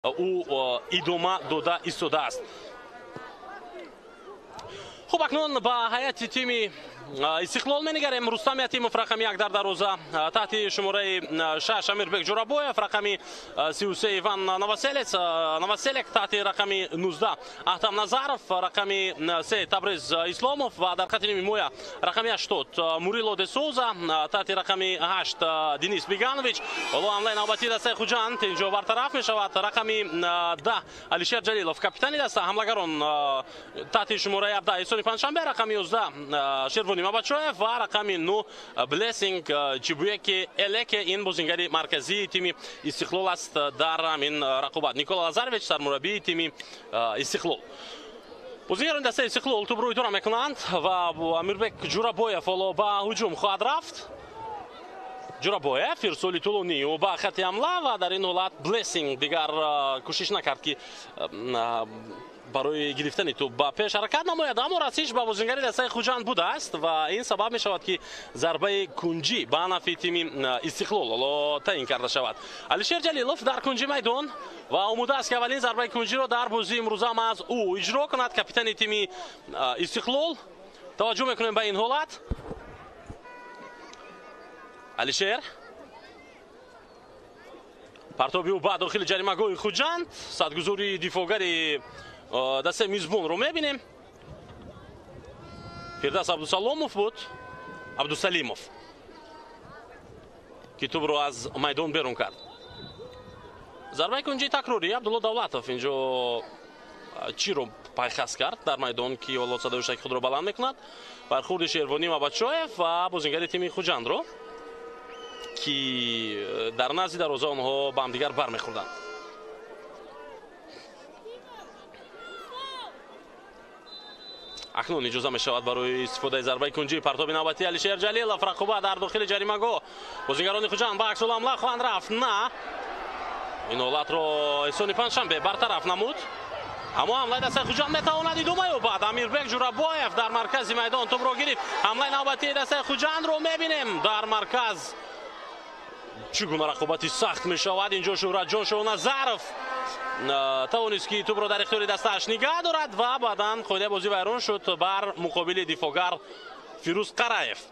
او ادامه داده ایستاده است. خب اکنون با هیئت تیم استقلال می‌نگریم. رستم یتیموف رقم 1 در دروازه تحت شماره 6 امیربک جورابویف، رقم 33 ایوان نواسلک تحت رقم 19 احتم نظرف، رقم 3 تبریز اسلاموف و در خط نیمه مویا رقم 80 موریلو د سوزا تحت رقم 8 دنیس بیگانویچ. ولو حمله نوبتی دسته خوجند اینجا برطرف می‌شود. رقم 10 علیشیر جلیلوف کاپیتانی دسته حملگران تحت شماره 17 ایسونی پنجشنبه، رقم 11 شیروانی ماباچوف و رقم 9 بلیسینگ چیبویکی الک. این بازیگر مرکزی تیم استقلال است در همین رقابت. نیکولا لازارویچ سرمربی تیم استقلال. بازیگران دسته استقلال توپ روی دورا میکنند و امیربک جورابویف ولو با هجوم خواهد رفت. جورابویف ارسالی طولانی و با خط حمله و در این حالت بلیسینگ دیگر کوشش نکرد که برای گرفتن توپ با پیش حرکت نماید، اما رسیدگی به بازیگر دسته خوجند بوده است و این سبب می شود که ضربه کنجی به نفع تیم استقلال تعیین کرده شود. علیشیر جلیلوف در کنجی میدان و امیده است که اولین ضربه کنجی را در بازی امروز هم از او اجرا کند. کاپیتان تیم استقلال توجه میکنیم به این حالت. علیشیر پرتابی او بعد داخل جریمه گاه خوجند، صدگذاری دفاعگر دسته میزبان رو میبینیم. فردوس عبدالسلاموف بود، عبدالسلیموف که توپ رو از میدان بیرون کرد. ضربه کنجی تکراری عبدالله دولتوف اینجا چی رو پیخست کرد در میدان که اولاد صدای خود رو بلند میکند. برخورد شیروانی ماباچوف و بازیگر تیم خوجند رو که در نزد دروازه آنها با هم دیگر برمیخوردند. اکنون اجازه می شود برای استفاده ضربه کنجی پرتاب نوبتی علیشیر جلیلوف. رقابت در داخل جریمه گاه بازیگران خوجند با عکس العمل خواهند رفت. نه، این حالت را ایسونی پنجشنبه برطرف نمود، اما حمله دسته خوجند میتواند ادامه یابد. امیربک جورابویف در مرکز میدان توپ را گرفت. حمله نوبتی دسته خوجند رو میبینیم در مرکز. چگونه رقابتی سخت می شود اینجا. شهرت جان شاهنظرف توانست که توپ را در اختیار دستش نگه دارد و بعدا خود بازی ویران شد بر مقابل دفاعگر فیروز قرایف.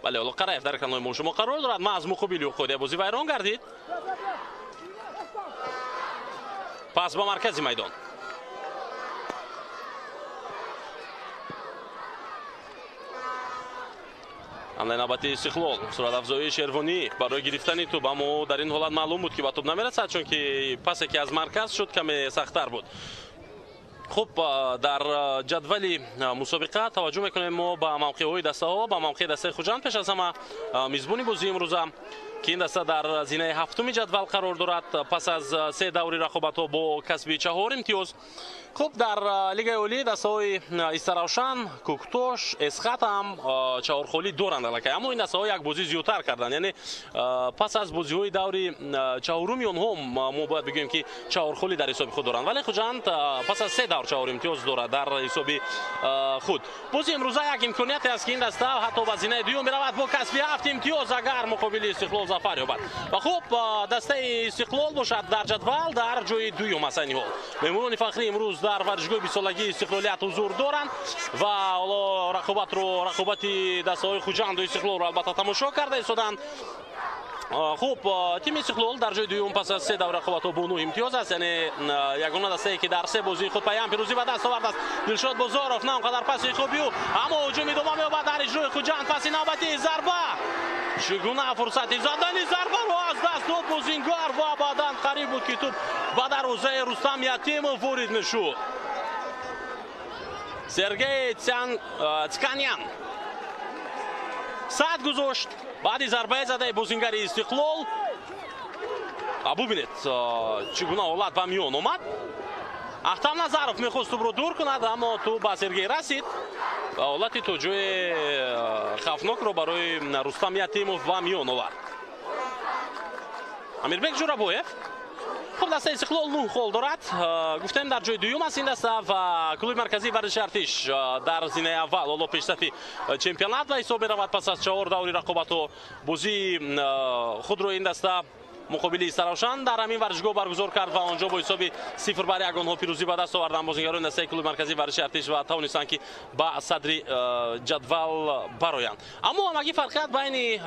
بله، حالا قرایف در کنار ما شما قرار دارد، ما از مقابل خود بازی ویران گردید. پس با مرکز میدان حمله نوبتی استقلال، سرعت افزایی شیروانی برای گرفتن توپ، اما در این حالت معلوم بود که به توپ نمیرسد چون که پسی که از مرکز شد کمی سخت‌تر بود. خب در جدول مسابقه توجه میکنیم ما به موقع‌های دسته ها، به موقع دسته خوجند. پیش از همه میزبانی بازی امروز که این دسته در زینه هفتم جدول قرار دارد پس از 3 دوره رقابت ها با کسب 4 امتیاز. خب در لیگ اولی دسته های استروشن، کوکتوش، اسخط هم 4 خالی دارند الکی، اما این دسته ها یک بازی زیادتر کردن، یعنی پس از بازی های دوره 4 اونها ما باید بگیم که 4 خالی در حساب خود دارند، ولی خوجند پس از 3 دور 4 امتیاز دارد در حساب خود. بازی امروز یک امکانیت است که این دسته حتی به زینه دوم برود با کسب 7 امتیاز اگر مقابل استقلال ظفر یابد. و خب دسته استقلال باشد در جدول در جای دوم است. این حال مهمانان فخری امروز در ورزشگاه 20 سالگی استقلالیت حضور دارند و حالا رقابت دسته‌های خوجند و استقلال را البته تماشا کرده ایستادند. خب تیم استقلال در جای دوم پس از 3 دور رقابت با 9 امتیاز است، یعنی یگانه دسته ای که در 3 بازی خود پیام پیروزی به دست آورده است. دلشاد بازارف نه آنقدر پس خوبی اما هجوم ادامه می‌یابد در اجرای خوجند. پس نوبتی ضربه، چگونه فرصت زدن ضربه رو از دست داد بازیگر و بعداً قریب بود که توپ به دروازه رستم یتیموف وارد میشد. سرگئی تسکانیان صد گذاشت بعد ضربه زده بازیگر استقلال. ببینید چگونه حالت به میان آمد. احتم نظرف میخواست توپ رو دور کند اما تو به سرگئی رسید. حالتی توجه خوفناک رو برای رستم یتیموف و میان آورد. امیربک جورابویف. خب دسته استقلال 9 خال دارد، گفتیم در جای دوم است این دسته و کلوب مرکزی ورزش ارتش در زینه اول حالا پیشرفت چمپیونات و حساب می‌رود پس از 4 دوره رقابت و بازی خود رو این دسته مقابل سراوشان در همین ورزشگاه برگزار کرد و آنجا با حساب 0-1 آنها پیروزی به دست آوردند. بازیگران دسته کلوب مرکزی ورزش ارتش و توانستند که به صدر جدول برآیند. اما همگی فرقیت بین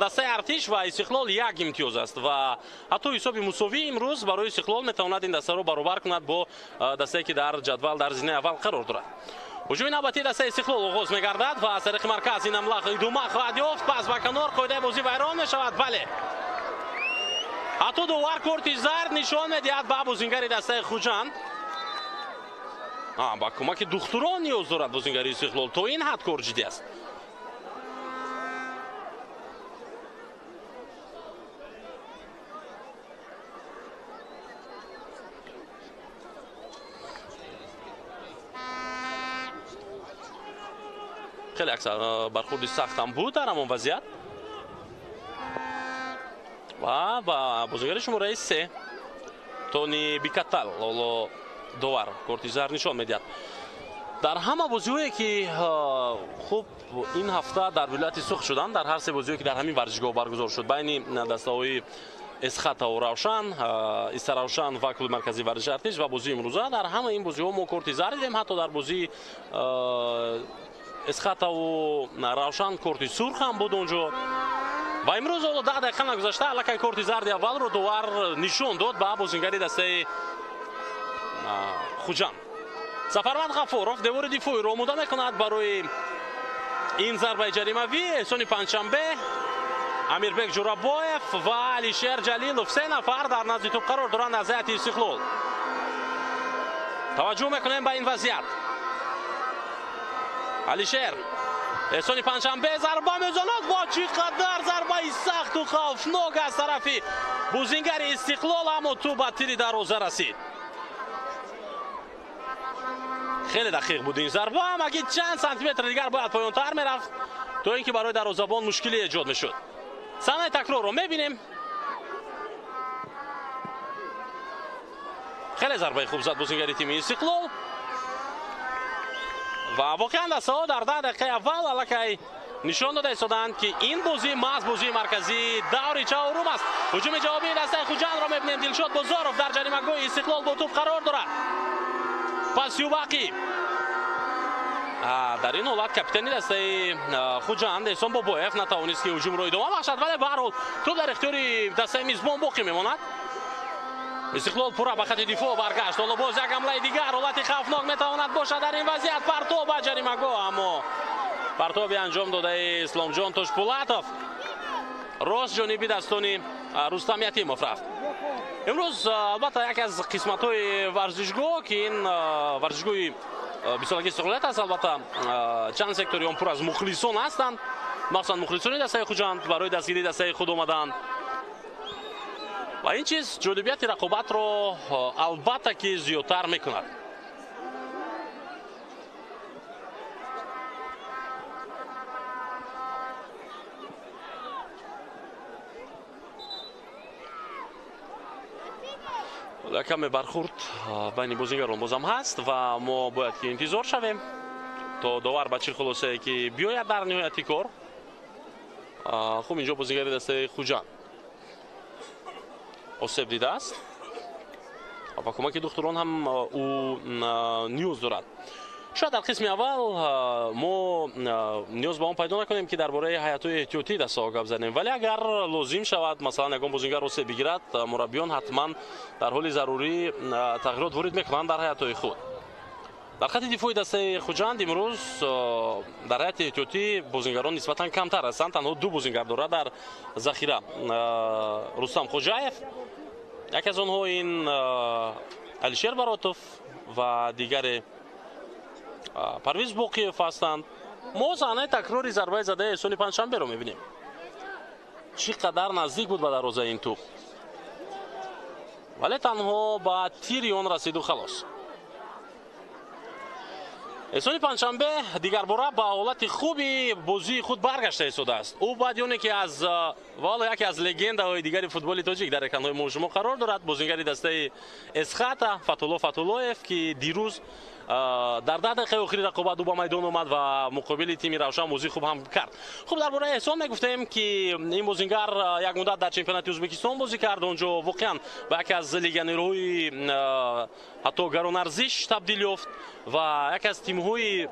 دسته ارتش و استقلال یک امتیاز است و حتی حساب مساوی امروز برای استقلال میتواند این دسته را برابر کند با دسته که در جدول در زمینه اول قرار دارد. هجوم نوبتی دسته استقلال آغاز می‌گردد و از طریق مرکز این حمله ادامه خواهد یافت. پس به کنار قاعده بازی ویران می‌شود. بله، حتی دوار کارت زرد نشان می‌دهد به بازیگر دسته خوجند. با کمک دختران نیاز دارد بازیگر استقلال، تا این حد کار جدی است. خیلی اکثر برخورد سخت هم بود در همون وضعیت و بازیگر شماره 3 تونی بیکاتال دوار کارت زرد نشان میدهد. در همه بازی‌هایی که خوب این هفته در ولایت سرخ شدن، در هر سه بازی که در همین ورزشگاه برگزار شد بین دسته‌های اسخاتا و روشن، استراوشن و کلوب مرکزی ورزش ارتش و بازی امروزه، در همه این بازی‌ها ما کارت زرد دیدیم. حتی در بازی اسخاتا و روشن کارت سرخ هم بود اونجا و امروز 10 دقیقه نگذشته الکی کارت زرد اول رو دوار نشون داد به بازیگر دسته خوجند. سفروند غفورов دیوار دفاعی را آماده میکند برای این ضربه جریمه‌ای. احسان پنجشنبه، امیربک جوراباєв و علیشیر جلیلov سه نفر در نزد توپ قرار دارند از هیئت استقلال. توجه میکنیم به این وضعیت. علیشیر، احسان پنجشنبه ضربه میزند و چقدر ضربه سخت و خوفناک از طرف بازیگر استقلال، اما تو به تیر دروازه رسید. خیلی دقیق بود این ضربه، اما اگه چند سانتی متر دیگر باید پایان‌تر میرفت تا اینکه برای دروازه‌بان مشکلی ایجاد میشد. صحنه تکرار رو میبینیم. خیلی ضربه خوب زد بازیگر تیم استقلال و واقعا دسته‌ها در 10 دقیقه اول الکی نشان داده ایستادند که این بازی محض بازی مرکزی دور چهارم است. هجوم جوابی دسته خوجند را میبینیم. دلشاد بازارов در جریمه‌گاه استقلال با توپ قرار دارد. پس یوباقی در این حالت کاپیتان دسته خوجند احسان بابایف نتوانست که هجوم را ادامه بخشد، ولی به هر حال توپ در اختیار دسته میزبان باقی میماند. استقلال پورا به خط دفاع برگشت. حالا باز یک حمله دیگر حالت خوفناک میتواند باشد در این وضعیت. پرتاب به جریمه‌گاه، اما پرتابی انجام داده اسلام جان تاشپولاتov راست جانبی دستانی رستم یتیمov رفت. امروز البته یک از قسمت‌های ورزشگاه که این ورزشگاه بسیار استقلالت است، البته چند سکتوری هم پر از مخلصان هستند، مخصوصا مخلصان دسته خوجند برای دستگیری دسته خود آمدند و این چیز جذابیت رقابت را البته که زیادتر میکند. کمی برخورد بین بازیگران بازم هست و ما باید که انتظار شویم تا داور به چه خلاصه که بیاید در نهایت کار. خوب اینجا بازیگر دسته خوجند آسیب دیده است و کمک دختران هم او نیاز دارد. شاید در قسم اول ما نیاز به آن پیدا نکنیم که درباره هیئت‌های احتیاطی دسته گپ زنیم، ولی اگر لازم شود مثلا یگان بازیگر آسیب بگیرد، مربیان حتما در حال ضروری تغییرات وارد میکنند در هیئت‌های خود. در خط دفاعی دسته خوجند امروز در هیئت احتیاطی بازیگران نسبتا کمتر هستند. تنها 2 بازیگر دارد در ذخیره. رستم خوجایف، یک از آنها این علیشیر براتوف و دیگر پرویز باقیف هستند. ما صحنه تکراری ضربه زده احسان پنجشنبه رو میبینیم. چقدر نزدیک بود به دروازه این توپ، ولی تنها با تیر آن رسید و خلاص. эҳсони панҷшанбе дигар бора ба ҳолати хуби бозии худ баргашта истодааст. ӯ баъд ёне ки аз вало яке аз легендаҳои дигари футболи тоҷик дар экранҳои мо шумо қарор дорад, бозингари дастаи Эсхата Фатулло Фатуллоев, ки дирӯз дар 10 дақиқаи охири рақобат ӯ ба майдон омад ва муқобили тими Равшан бозии хуб ҳам кард. Хуб, дар бораи эҳсон мегуфтем ки ин бозингар як муддат дар чемпионати Ӯзбекистон бозӣ кард, онҷо воқеан ба яке аз легионерҳои ҳатто гаронарзиш табдил ёфт ва яке аз тимҳои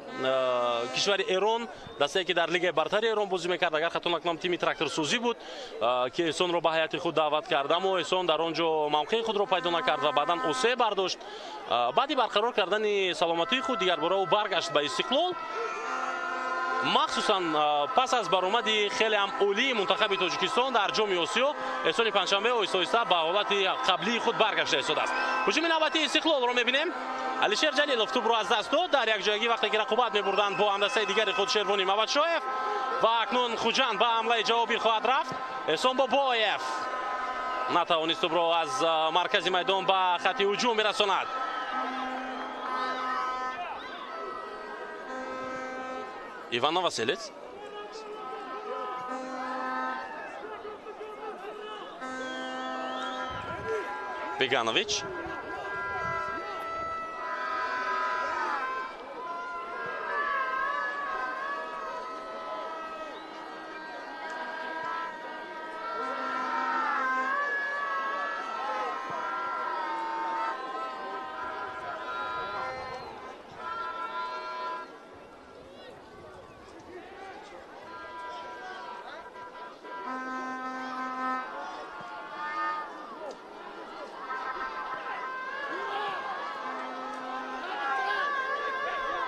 кишвари Эрон, дастае ки дар лигаи бартари Эрон бозӣ мекард, агар хато накунам тими тракторсозӣ буд, ки эҳсонро ба ҳайати худ даъват кард, аммо эҳсон дар онҷо мавқеи худро пайдо накард ва баъдан осеб бардошт. баъди барқарор кардани саломатии худ дигар бора ӯ баргашт ба Истиқлол, махсусан пас аз баромади хеле ҳам олии мунтахаби Тоҷикистон дар ҷоми Осиё. эҳсони панҷшанбе оҳиста-оҳиста ба ҳолати қаблии худ баргашта истодааст. ҳуҷуми навбатии Истиқлолро мебинем. Алишер Ҷалилов тӯбро аз даст дод дар якҷоягӣ вақте ки рақобат мебурданд бо ҳамдастаи дигари худ Шервони Мамадшоев ва акнун Хуҷанд ба ҳамлаи ҷавобӣ хоҳад рафт. Эҳсон Бобоев натавонист тӯбро аз маркази майдон ба хати ҳуҷум бирасонад. Иван Новоселец. Беганович.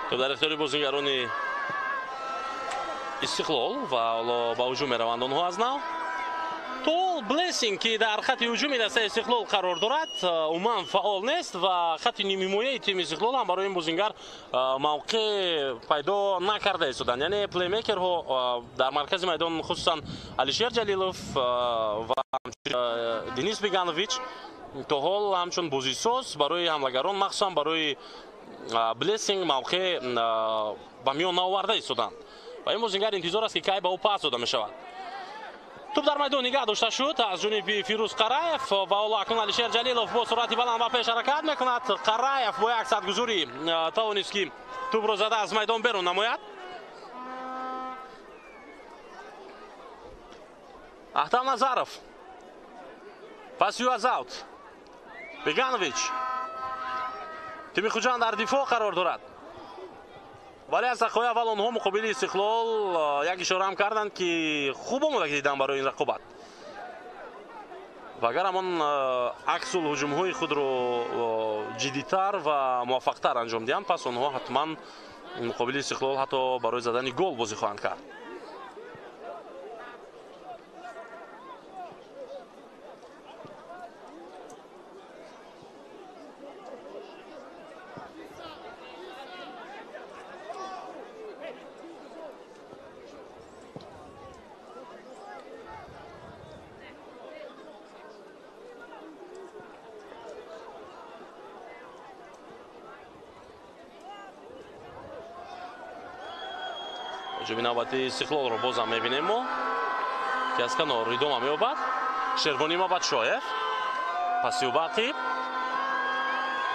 تو در اختیار بازیگران استقلال و حالا با هجوم میروند آنها از نو. تو بلیسینگ که در خط هجومی دسته استقلال قرار دارد عموما فعال نیست و خط نیمه‌ای تیم استقلال هم برای این بازیگر موقع پیدا نکرده ایستادند. یعنی پلی میکر ها در مرکز میدان خصوصا علیشیر جلیلوف و دنیس بیگانویچ تا حال همچون بازیساز برای حملهگران مخصوصا برای بلیسینگ موقع با میان نآورده ایستادند و این بازیگر انتظار است که کی به او پاس داده میشود. توپ در میدان نگاه داشته شد از جانب فیروز قرایف و حالا اکنون علیشیر جلیلوف با سرعت بلند و پیش حرکت میکند. قرایف با یک صدگذاری توانست که توپ را زده از میدان بیرون نماید. احتام نظرف پس یو از اوت. بیگانویچ تیم خوجان در دفاع قرار دارد ولی از دقیقه اول آنها مقابل استقلال یک اشاره هم کردند که خوب آمده دیدن برای این رقابت و اگر همان عکس الهجوم های خود رو جدی‌تر و موفق‌تر انجام دهند پس آنها حتما مقابل استقلال حتی برای زدن گل بازی خواهند کرد. ҳуҷуми навбати Истиқлолро бозам мебинем мо ки аз канор идома меёбад. Шервони Мамадшоев паси бақиб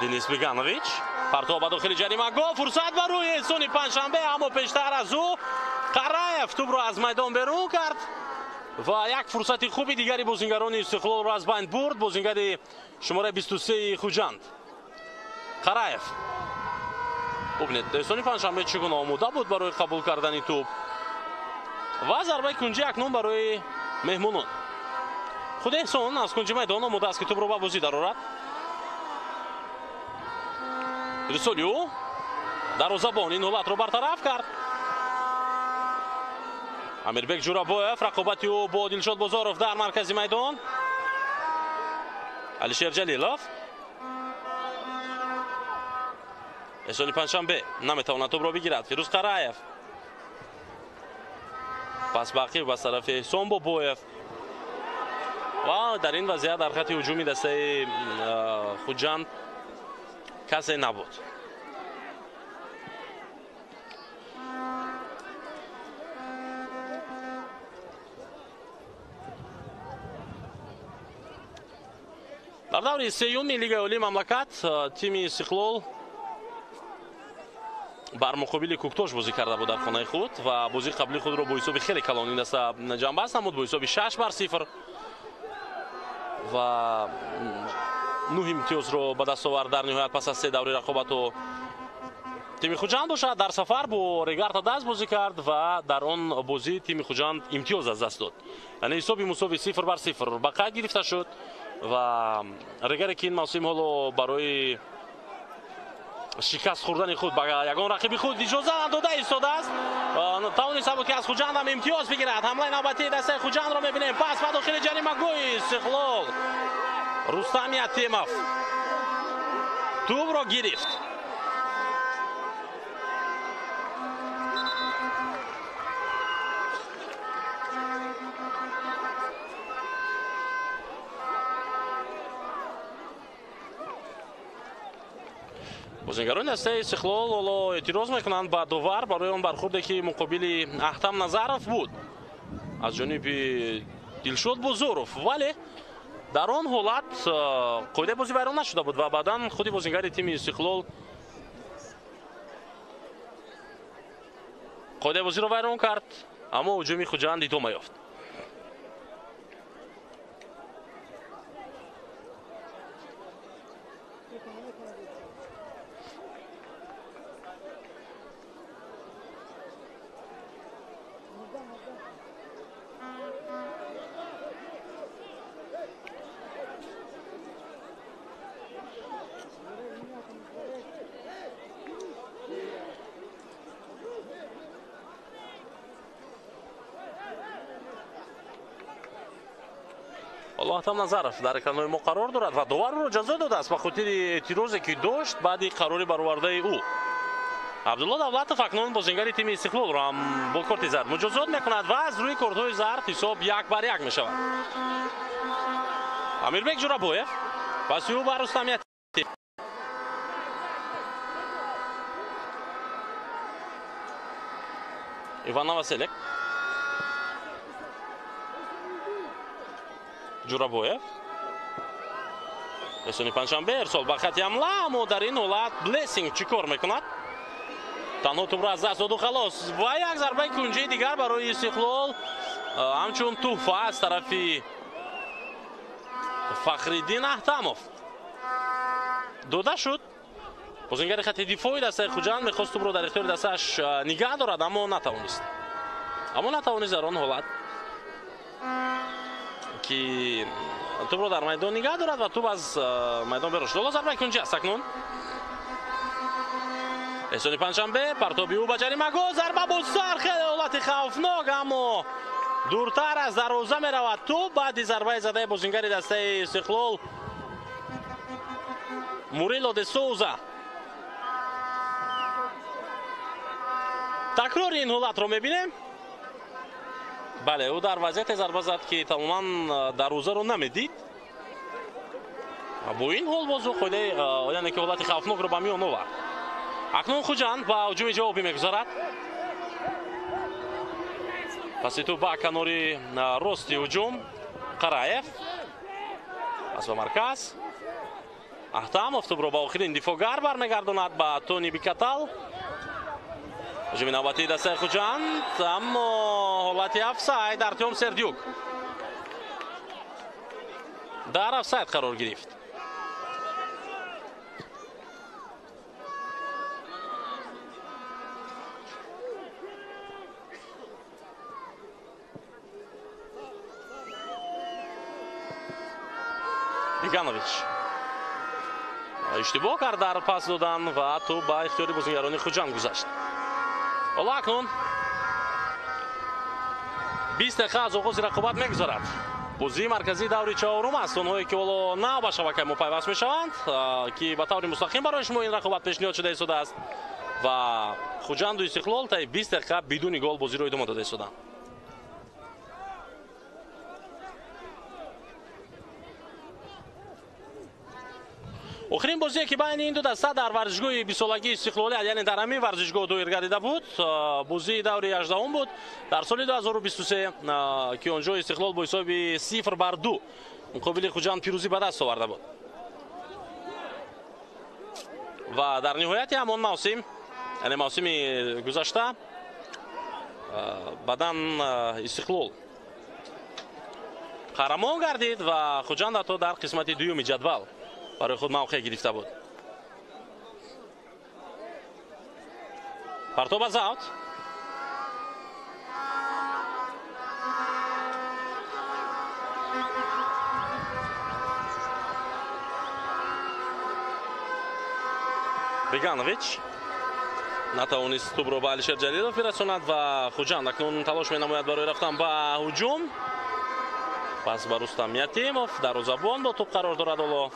Денис Беганович партов ба дохили ҷарима гол фурсат ба рӯи эҳсони панҷшанбе аммо пештар аз ӯ Қараев тӯбро аз майдон берун кард ва як фурсати хуби дигари бозингарони Истиқлолро аз байн бурд. бозингари шумораи 23 Хуҷанд Қараев. бубинед эҳсони панҷшанбе чӣ гуна омода буд барои қабул кардани тӯб ва зарбаи кунҷи акнун барои меҳмонон. худ эҳсон аз кунҷи майдон омода аст ки тӯбро ба бозӣ дарорад. рисолиё дарозабон ин ҳолатро бартараф кард. амирбек ҷурабоев рақобати ӯ бо дилшод бозоров дар маркази майдон. алишер ҷалилов эҳсони панҷшанбе наметавонад тӯбро бигирад. фируз Қараев пас бақиб аз тарафи эҳсон Бобоев ва дар ин вазъият дар хати ҳуҷуми дастаи Хуҷанд касе набуд. дар даври сеюми лигаи олии мамлакат тими Истиқлол бар муқобили Куктош бозӣ карда буд дар хонаи худ ва бозии қабли худро бо ҳисоби хеле калонӣ даста ҷамъбаст намуд бо ҳисоби 6-0 ва 9 имтиёзро ба даст овард. Дар ниҳоят пас аз 3 даври рақобату тими Хуҷанд бошад дар сафар бо Регарта даст бозӣ кард ва дар он бозӣ тими Хуҷанд имтиёз аз даст дод. яъне ҳисоби мусови 0-0 ба қайд гирифта шуд ва Регаре ки ин мавсим ҳоло барои шикаст хӯрдани худ ба ягон рақиби худ иҷоза дода истодааст. тавониста буд ки аз Хуҷанд ҳам имтиёз бигирад. ҳамлаи навбатии дастаи Хуҷандро мебинем. пас ба дохили ҷаримагӯи Истиқлол Рустам Ятимов тӯбро гирифт. бозингарони дастаи Истиқлол ҳоло эътироз мекунанд ба довар барои он бархӯрде ки муқобили Аҳтам Назаров буд аз ҷониби Дилшод Бузуров, вале дар он ҳолат қоидаи бозӣ вайрон нашуда буд ва баъдан худи бозингари тими Истиқлол қоидаи бозиро вайрон кард, аммо ҳуҷуми Хуҷанд идома ёфт. Аҳтам Назаров дар экранҳои мо қарор дорад ва довар ӯро ҷазо додааст ба хотири эътирозе ки дошт баъди қарори баровардаи ӯ. Абдулло Давлатов акнун бозингари тими Истиқлолро ҳам бо корти зард муҷозот мекунад ва аз рӯи кортҳои зард ҳисоб 1-1 мешавад. Амирбек Ҷурабоев паси ӯ ба Рустам Ятимов. Иван Новоселек Ҷурабоев Эсони Панҷшанбе эрсол ба хати ҳамла, аммо дар ин ҳолат Блессинг чӣ кор мекунад? танҳо тӯбро аз даст доду халос ва як зарбаи кунҷаи дигар барои Истиқлол ҳамчун туҳфа аз тарафи Фахриддин Аҳтамов дода шуд. бозингари хати дифои дастаи Хуҷанд мехост тӯбро дар ихтиёри дастааш нигаҳ дорад, аммо натавонист. Дар он ҳолат ки тӯбро дар майдон нигаҳ дорад ва тӯб аз майдон беро шуд. ҳоло зарбаи кунҷа аст акнун. Эҳсони Панҷшанбе партоби ӯ ба ҷаримагӯ, зарба бо сар, хеле ҳолати хавфнок, аммо дуртар аз дарвоза меравад тӯб. баъди зарбаи задаи бозингари дастаи Истиқлол Мурило де Соуза такрори ин ҳолатро мебинем. бале, ӯ дар вазъияте зарба зад ки тамоман дарвозаро намедид. бо ин ҳол бозу қоидаи яъне ки ҳолати хавфнокро ба миён овард. акнун Хуҷанд ба ҳуҷуми ҷавобӣ мегузарад. паси тӯб ба канори рости ҳуҷум Қараев аз ба марказ Аҳтамов тӯбро ба охирин дифоъгар бармегардонад ба Тони Бикатал. ҳуҷуми навбатии дастаи Хуҷанд, аммо ҳолати офсайд. Артем Сердюк дар офсайд қарор гирифт. Иганович иштибоҳ кард дар пас додан ва тӯб ба ихтиёри бозингарони Хуҷанд гузашт. ҳоло акнун 20 дақиқа аз оғози рақобат мегузарад. бозии марказии даври чаҳорум аст. онҳое ки ҳоло нав ба шабакаи мо пайваст мешаванд ки ба таври мустақим барои шумо ин рақобат пешниҳод шуда истодааст ва Хуҷанду Истиқлол таи 20 дақиқа бидуни гол бозиро идома дода истоданд. охирин бозие ки байни ин ду даста дар варзишгоҳи бисолагии Истиқлолият, яъне дар ҳамин варзишгоҳ доир гардида буд. бозии даври 18 буд дар соли 2023 ки онҷо Истиқлол бо ҳисоби 0-2 муқобили Хуҷанд пирӯзӣ ба даст оварда буд. ва дар ниҳояти ҳамон мавсим, яъне мавсими гузашта, баъдан Истиқлол қаҳрамон гардид ва Хуҷанд ҳатто дар қисмати дуюми ҷадвал барои худ мавқеъ гирифта буд. партоб аз аут. Беганович натавонист тӯбро ба Алишер Ҷалилов бирасонад ва Хуҷанд акнун талош менамояд барои рафтан ба ҳуҷум. пас ба Рустам Ятимов дарвозабон бо тӯб қарор дорад. ҳоло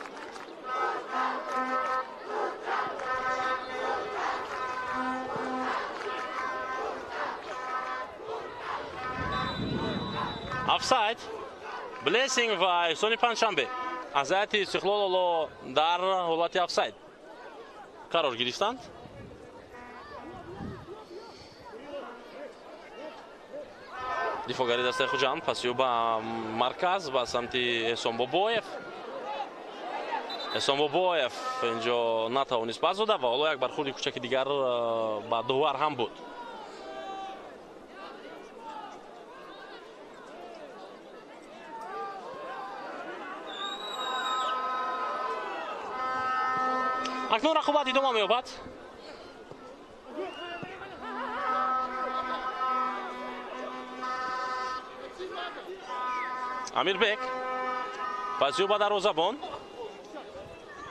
офсайд. Блессинг ва Эҳсони Панҷшанбе аз ҳайати Истиқлол ҳоло дар ҳолати офсайд қарор гирифтанд. дифоъгари дастаи Хуҷанд пасё ба марказ ба самти Эҳсон Бобоев. Эҳсон Бобоев инҷо натавонист пас дода ва ҳоло як бархурди кӯчаки дигар ба дувар ҳам буд. акнун рақобат идома меёбад. Амирбек пасё ба дарвозабон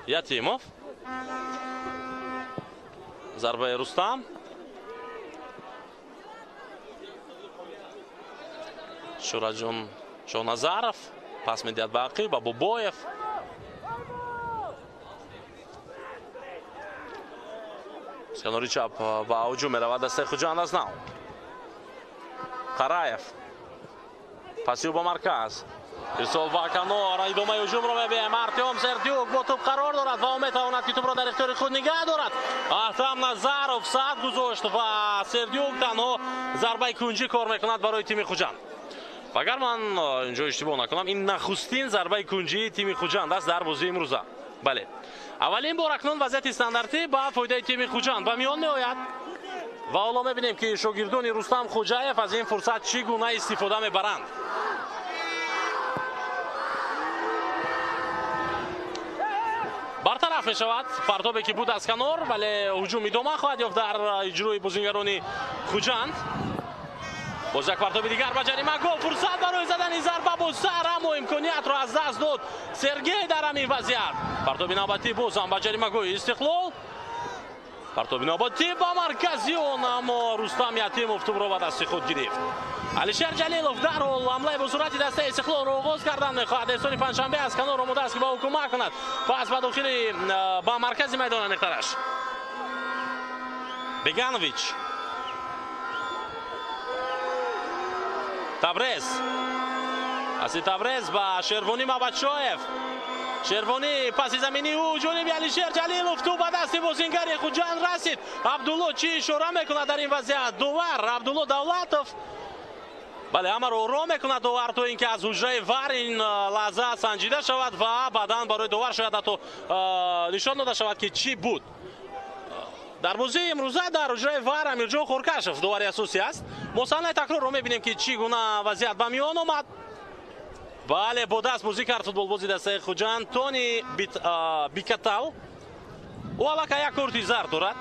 Ятимов, зарбаи Рустам, Шураҷон Шоҳназаров пас медиҳад ба ақиб ба Бобоев. канори чап ба ҳуҷум меравад дастаи Хуҷанд аз нав. Қараев пасё ба марказ, ирсол ба канор, идомаи ҳуҷумро мебинем. Артём Сердюк бо тӯб қарор дорад ва метавонад ки тӯбро дар ихтиёри худ нигоҳ дорад. Аҳтам Назаров сад гузошт ва Сердюк танҳо зарбаи кунҷӣ кор мекунад барои тими Хуҷанд. агар ман инҷо иштибоҳ накунам, ин нахустин зарбаи кунҷии тими Хуҷанд аст дар бозии имрӯза. бале, аввалин бор акнун вазъияти стандартӣ ба фоидаи тими Хуҷанд ба миён меояд ва ҳоло мебинем ки шогирдони Рустам Хоҷаев аз ин фурсат чӣ гуна истифода мебаранд. бартараф мешавад партобе ки буд аз канор, вале ҳуҷум идома хоҳад ёфт дар иҷрои бозингарони Хуҷанд. боз як партоби дигар ба ҷарима гол, фурсат барои задани зарба бо сар, аммо имкониятро аз даст дод Сергей дар ҳамин вазъият. партоби навбатӣ бозам ба ҷаримагоҳи Истиқлол. партоби навбатӣ ба марказиён, аммо Рустам Ятимов тӯбро ба дасти худ гирифт. Алишер Ҷалилов дарҳол ҳамлаи бо суръати дастаи Истиқлолро оғоз кардан мехоҳад. Эҳсони Панҷшанбе аз канор омода аст ки ба ӯ кӯмак кунад. пас ба дохили ба маркази майдон аниқтараш. Беганович, Табрез, аси Табрез ба Шервонӣ Мабадшоев. Шервонӣ паси заминии ӯ ҷониби Алишер Ҷалилов, тӯб ба дасти бозингари Хуҷанд расид. Абдулло чӣ ишора мекунад дар ин вазъият? Довар Абдулло Давлатов, бале, ҳамаро ором мекунад довар то ин ки аз ҳуҷраи вар ин лаҳза санҷида шавад ва баъдан барои довар шояд ҳатто нишон дода шавад ки чӣ буд. дар бозии имрӯза дар ҳуҷраи вар Амирҷон Хуркашев довари асосӣ аст. мо саҳнаи такрорро мебинем ки чӣ гуна вазъият ба миён омад. бале, бо даст бозӣ кард футболбози дастаи Хуҷанд Тони Бикатал. ӯ аллакай як корти зар дорад.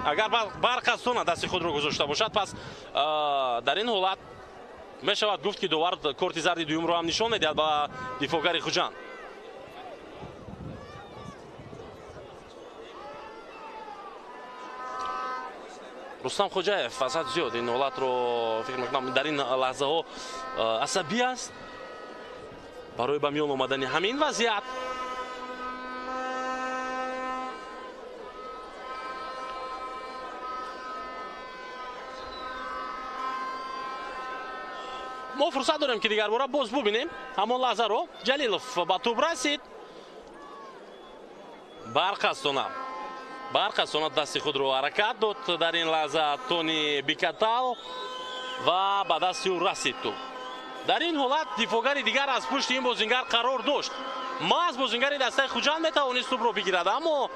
агар барқастона дасти худро гузошта бошад, пас дар ин ҳолат мешавад гуфт ки довар корти зарди дуюмро ҳам нишон медиҳад ба дифоъгари Хуҷанд. Рустам Хоҷаев аз ҳад зиёд ин ҳолатро фикр мекунам дар ин лаҳзаҳо асабӣ аст барои ба миён омадани ҳамин вазъият. мо фурсат дорем ки дигар бора боз бубинем ҳамон лаҳзаро. Ҷалилов ба тӯб расид, барқастона дасти худро ҳаракат дод дар ин лаҳза Тони Бикатал ва ба дасти ӯ расид тӯб. дар ин ҳолат дифоъгари дигар аз пушти ин бозингар қарор дошт. маҳз бозингари дастаи Хуҷанд метавонист тӯбро бигирад, аммо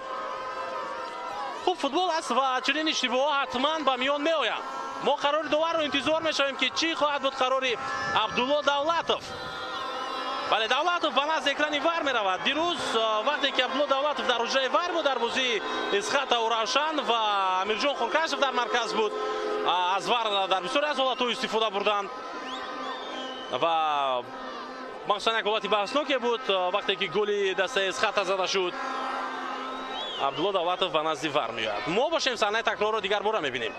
خوب فوتبال است و چنین اشتباهات حتما به میان میآید. ما قرار داور رو انتظار میشویم که چی خواهد بود قراری عبدالله دولتوف. بله دولتوف به نزد اکران وار می رود. دیروز وقتی که عبدالله دولتوف در حجره وار بود در بازی اسخط و روشن و امیرجان خورکشف در مرکز بود، از وار در بسیاری از حالت‌ها استفاده بردند و مخصوصا یک حالت بحثناکی بود وقتی که گلی دسته اسخط زده شد. عبدالله دولتوف به نزد وار میآید. ما باشیم صحنه تکرار رو دیگر بار میبینیم.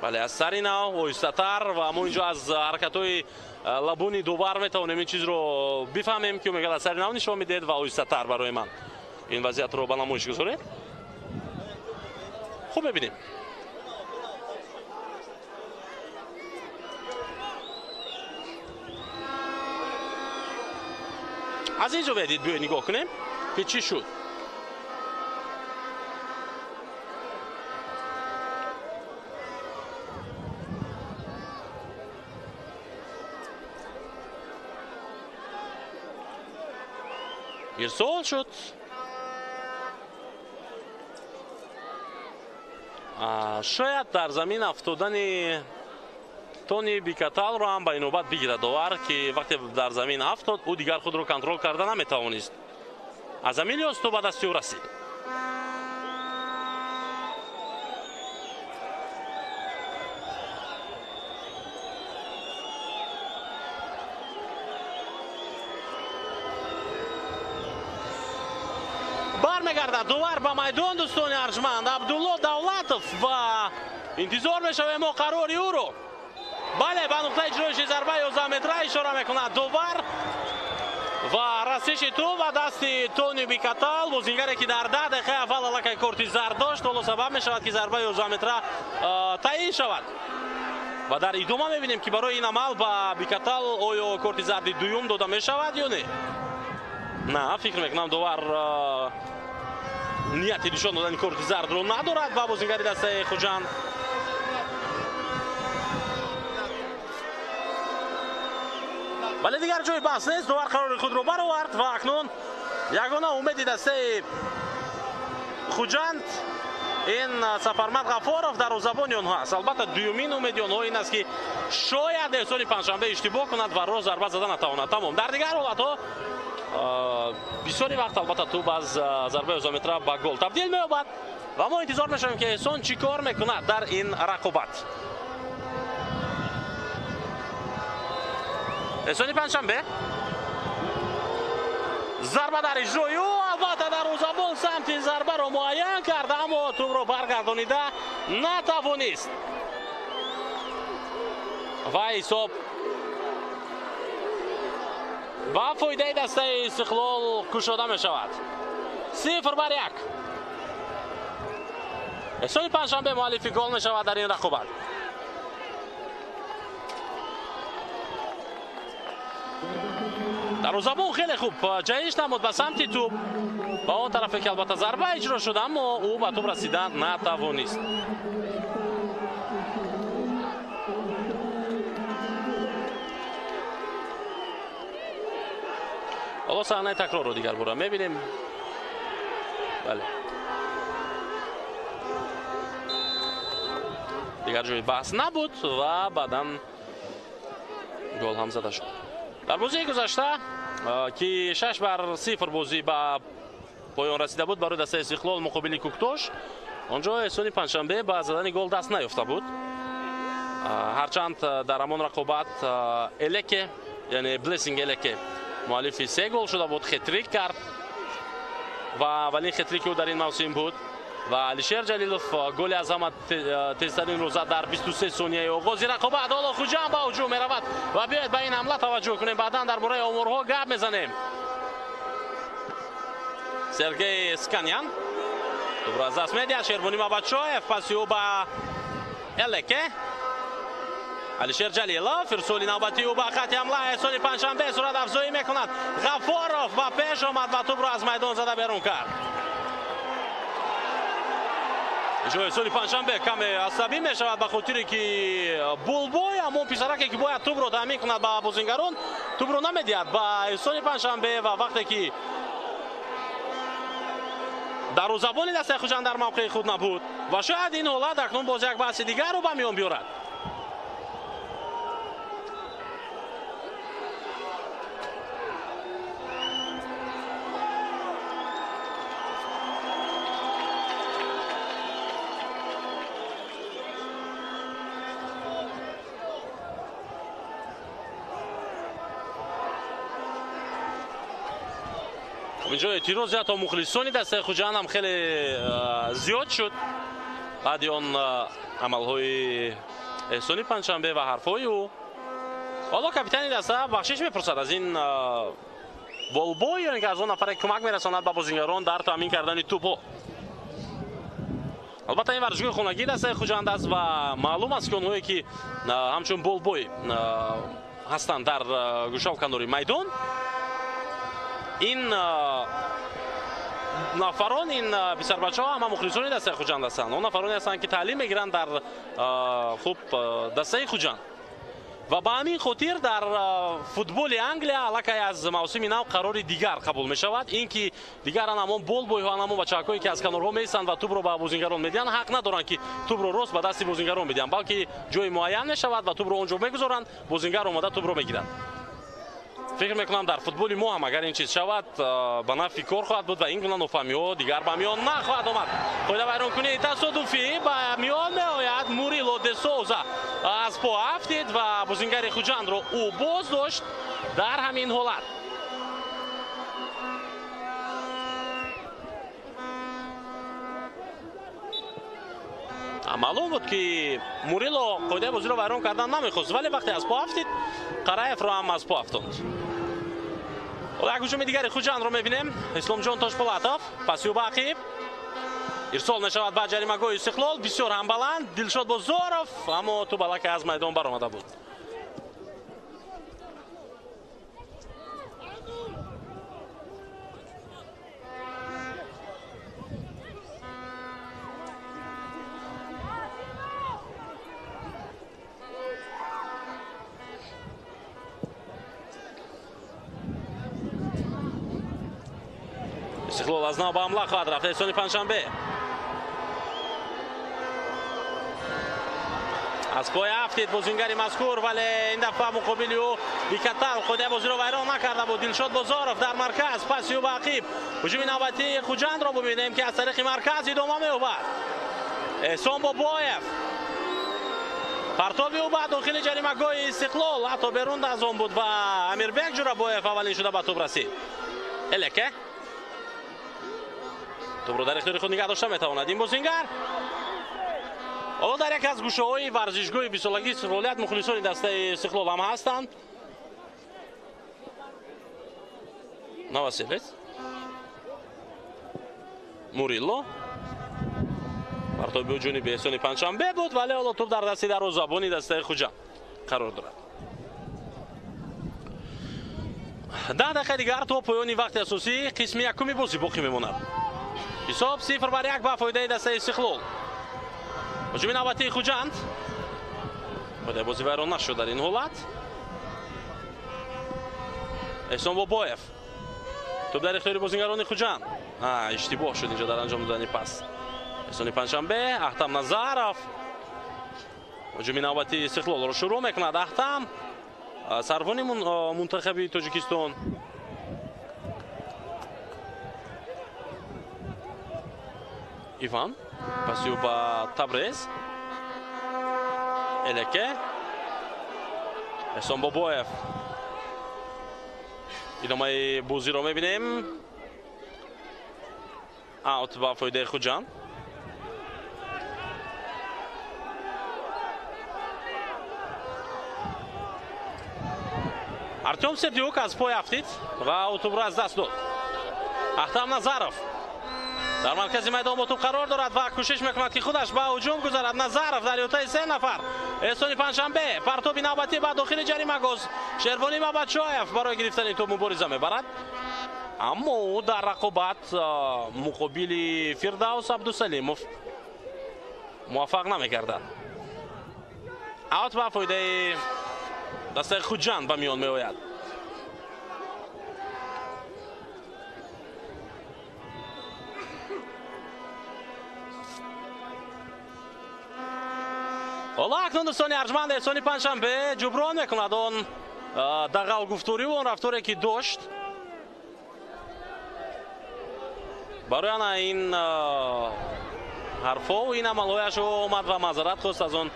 بله از سری نو اویستاتر و ما اینجا از حرکت‌های لبونی دوبار میتونیم این چیز رو بفهمیم که میگه از سری نو نشون میدید و اویستاتر برای من این وضعیت رو به نمایش گذارید. خوب ببینیم. از اینجا بدید بیاید نگاه کنیم که چی شد. ارسال شد. شاید در زمین افتادن تونی بیکاتال رو هم به نوبت بگیرد داور که وقتی در زمین افتاد او دیگر خود رو کنترل کرده نمیتوانست. از امیلیوس تو به دست او رسید. برمیگردد داور به میدان دوستان ارجمند. عبدالله دولتوف و انتظار میشویم ما قراری او رو. بله به نقطه اجرایش ضربه 11 متره اشاره میکند داور و رسش تو و دست تونی بیکاتال بازیگری که در 10 دقیقه اول علاقه کارت زرد داشت حالا سبب میشود که ضربه 11 متره تعیین شود و در ادامه میبینیم که برای این عمل به بیکاتال آیا کارت زرد دوم داده میشود یا نه. نه فکر میکنم داور نیتی نشان دادن کارت زرد رو ندارد و بازیگری دسته خوجند. ولی دیگر جای بحث نیست. داور قرار خود رو برآورد و اکنون یگانه امیدی دسته خوجند این سفرمند غفارov در زبان آنها است. البته دومین امید آنها این است که شاید احسان پنجشنبه اشتباه کند و روز ضربه زدن نتواند. تمام. در دیگر حالت‌ها بسیاری وقت البته تو باز ضربه 11 متره به گل تبدیل می‌یابد و ما انتظار می‌شویم که احسان چیکار می‌کند در این رقابت. احسان پنجشنبه ضربه در اجرای او البته در روزابون سمت ضربه رو معین کرده اما توپ رو برگردانیده نتوانست و حساب با فایده دسته استقلال کشوده می شود. 0-1. احسان پنجشنبه مؤلف گل می شود در این رقابت. در روزابون خیلی خوب جایش نمود به سمت توپ با اون طرفی که البته ضربه اجرا شد اما او به توپ رسیدن نتوانست. حالا صحنه تکرار رو دیگر برام میبینیم. بله دیگر جای بحث نبود و بعداً گل هم زده شد. در بازی گذشته که 6-0 بازی به پایان رسیده بود برای دسته استقلال مقابل کوکتوش، آنجا احسان پنجشنبه به زدن گل دست نیافته بود. هرچند در همان رقابت الکه یعنی بلیسینگ الکه مؤلف 3 گل شده بود، خطریک کرد و اولین خطریک او در این موسم بود و علیشیر جلیلوف گل از همه تیزترین روزه در 23 ثانیه آغاز رقابت. حالا خوجند به هجوم میرود و بیاید به این حمله توجه کنیم، بعدا درباره آمارها گپ میزنیم. سرگئی اسکانیان دوباره از دست میدهد. شیربونی مبادشاهف پس او به الکه. علیشیر جلیلوف ارسال نوبتی او به خط حمله احسان پنجشنبه سرعت افزایی میکند. غفارov و پیش آمد و توپ را از میدان زده بیرون کرد. ҷои соли панҷшанбе каме асабӣ мешавад ба хотире ки булбой ҳамон писараке ки бояд тӯбро таъмин кунад ба бозингарон тӯбро намедиҳад ба эҳсони панҷшанбе ва вақте ки дарвозабони дастаи Хуҷанд дар мавқеи худ набуд ва шояд ин ҳолат акнун боз як баҳси дигарро ба миён биёрад. اینجا اعتراض تا مخلصانی دسته خوجند هم خیلی زیاد شد بعد آن عملهای احسانی پنجشنبه و حرفهای او. حالا کاپیتان دسته بخشش میپرسد از این بالبوی یا اینکه از آن نفر کمک میرساند به بازیگران در تامین کردن توپ. البته این ورزشگاه خانگی دسته خوجند است و معلوم است که اونهایی که همچون بالبوی هستند در گوشه و کناری میدان این نفران این بسیار بچه ها همه مخلصانی دسته خوجند هستند. اون نفرانی هستند که تعلیم میگیرند در خوب دسته خوجند و با همین خاطر در فوتبال انگلیا علاقه از موسم نو قرار دیگر قبول می شود. این که دیگر همون بول بوی ها همون بچه‌هایی که از کنارها میسند و توپ رو به بازیگران میدن حق ندارند که توپ رو راست به دست بازیگران بدن، بلکه جای معین می شود و توپ رو اونجا میگذارند، بازیگر اومده توپ رو میگیرند. فکر میکنم در فوتبال ما هم اگر این چیز شود به نفع کار خواهد بود و این گونه نفهمی‌ها دیگر به میان نخواهد آمد. خود ویران کنی تصادفی به میان میآید. موریلو د سوزا از پا افتید و بازیگر خوجند رو او باز داشت در همین حالت. معلوم بود که موریلو قاعده بازی رو ویران کردن نمیخواست، ولی وقتی از پا افتید قرایف رو هم از پا افتاند. حالا یک هجوم دیگر خوجند رو میبینیم. اسلام جان تاشپولاتов پاسیو باقی ارسال نشود به جریمه‌گاه استقلال. بسیار هم بلند دلشاد بازارов اما تو بلک از میدان برآمده بود. استقلال از نو به حمله خواهد رفت. احسانی پنجشنبه از پای افتید بازیگر مذکور، ولی این دفعه مقابل او بیکتر خود بازی رو ویران نکرده بود. دلشاد بازارov در مرکز پاسیو به عقب. هجوم نوبتی خوجند رو ببینیم که از طریق مرکز ادامه می‌یابد. احسان بابایف پرتاب او بعد داخل جریمه‌گاه استقلال حتی بیرون از آن بود و امیربک جورابایف اولین شده به توپ رسید. الکه توپ رو در اختیار خود نگه داشته میتواند این بازیگر. حالا در یک از گوشه های ورزشگاه 20 سالگی فعالیت مخلصان دسته استقلال هم هستند. نواسیلیت موریلو پرتاب جونی به احسانی پنجشنبه بود، ولی حالا توپ در دستی دروازه‌بان دسته خوجند قرار دارد. 10 دقیقه دیگر تا پایان وقت اساسی قسم یکم بازی باقی میماند. حساب 0-1 به فایده دسته استقلال. هجوم نوبتی خوجند خود بازی ویران نشد در این حالت. احسان بابایف توپ در اختیار بازیگران خوجند. اشتباه شد اینجا در انجام دادن پاس. احسانی پنجشنبه احتم نظرов هجوم نوبتی استقلال رو شروع میکند. احتم سروانی منتخب تاجیکستان ایوان پاسیو با تبریز الکه احسان بابایف ادامه بازی رو میبینیم. اوت با فایده خوجند. артем сердюк از پای افتید و توپ را از دست داد. احتم نظرов در مرکز میدان با توپ قرار دارد و کوشش میکند که خودش به هجوم گذارد. نظرов در احاطه 3 نفر. احسانی پنجشنبه پرتاب نوبتی به داخل جریمه‌گاه. شروانی بابچایف برای گرفتن توپ مبارزه میبرد، اما او در رقابت مقابل فردوس عبدالسلیمov موفق نمیگردد. اوت با فایده دسته خوجند به میان میآید. حالا اکنون دوستان ارجمند احسانی پنجشنبه جبران میکند اون دغل گفتاری و اون رفتاری که داشت. برای آن این حرفا و این عملهایش اومد و معذرت خواست از اون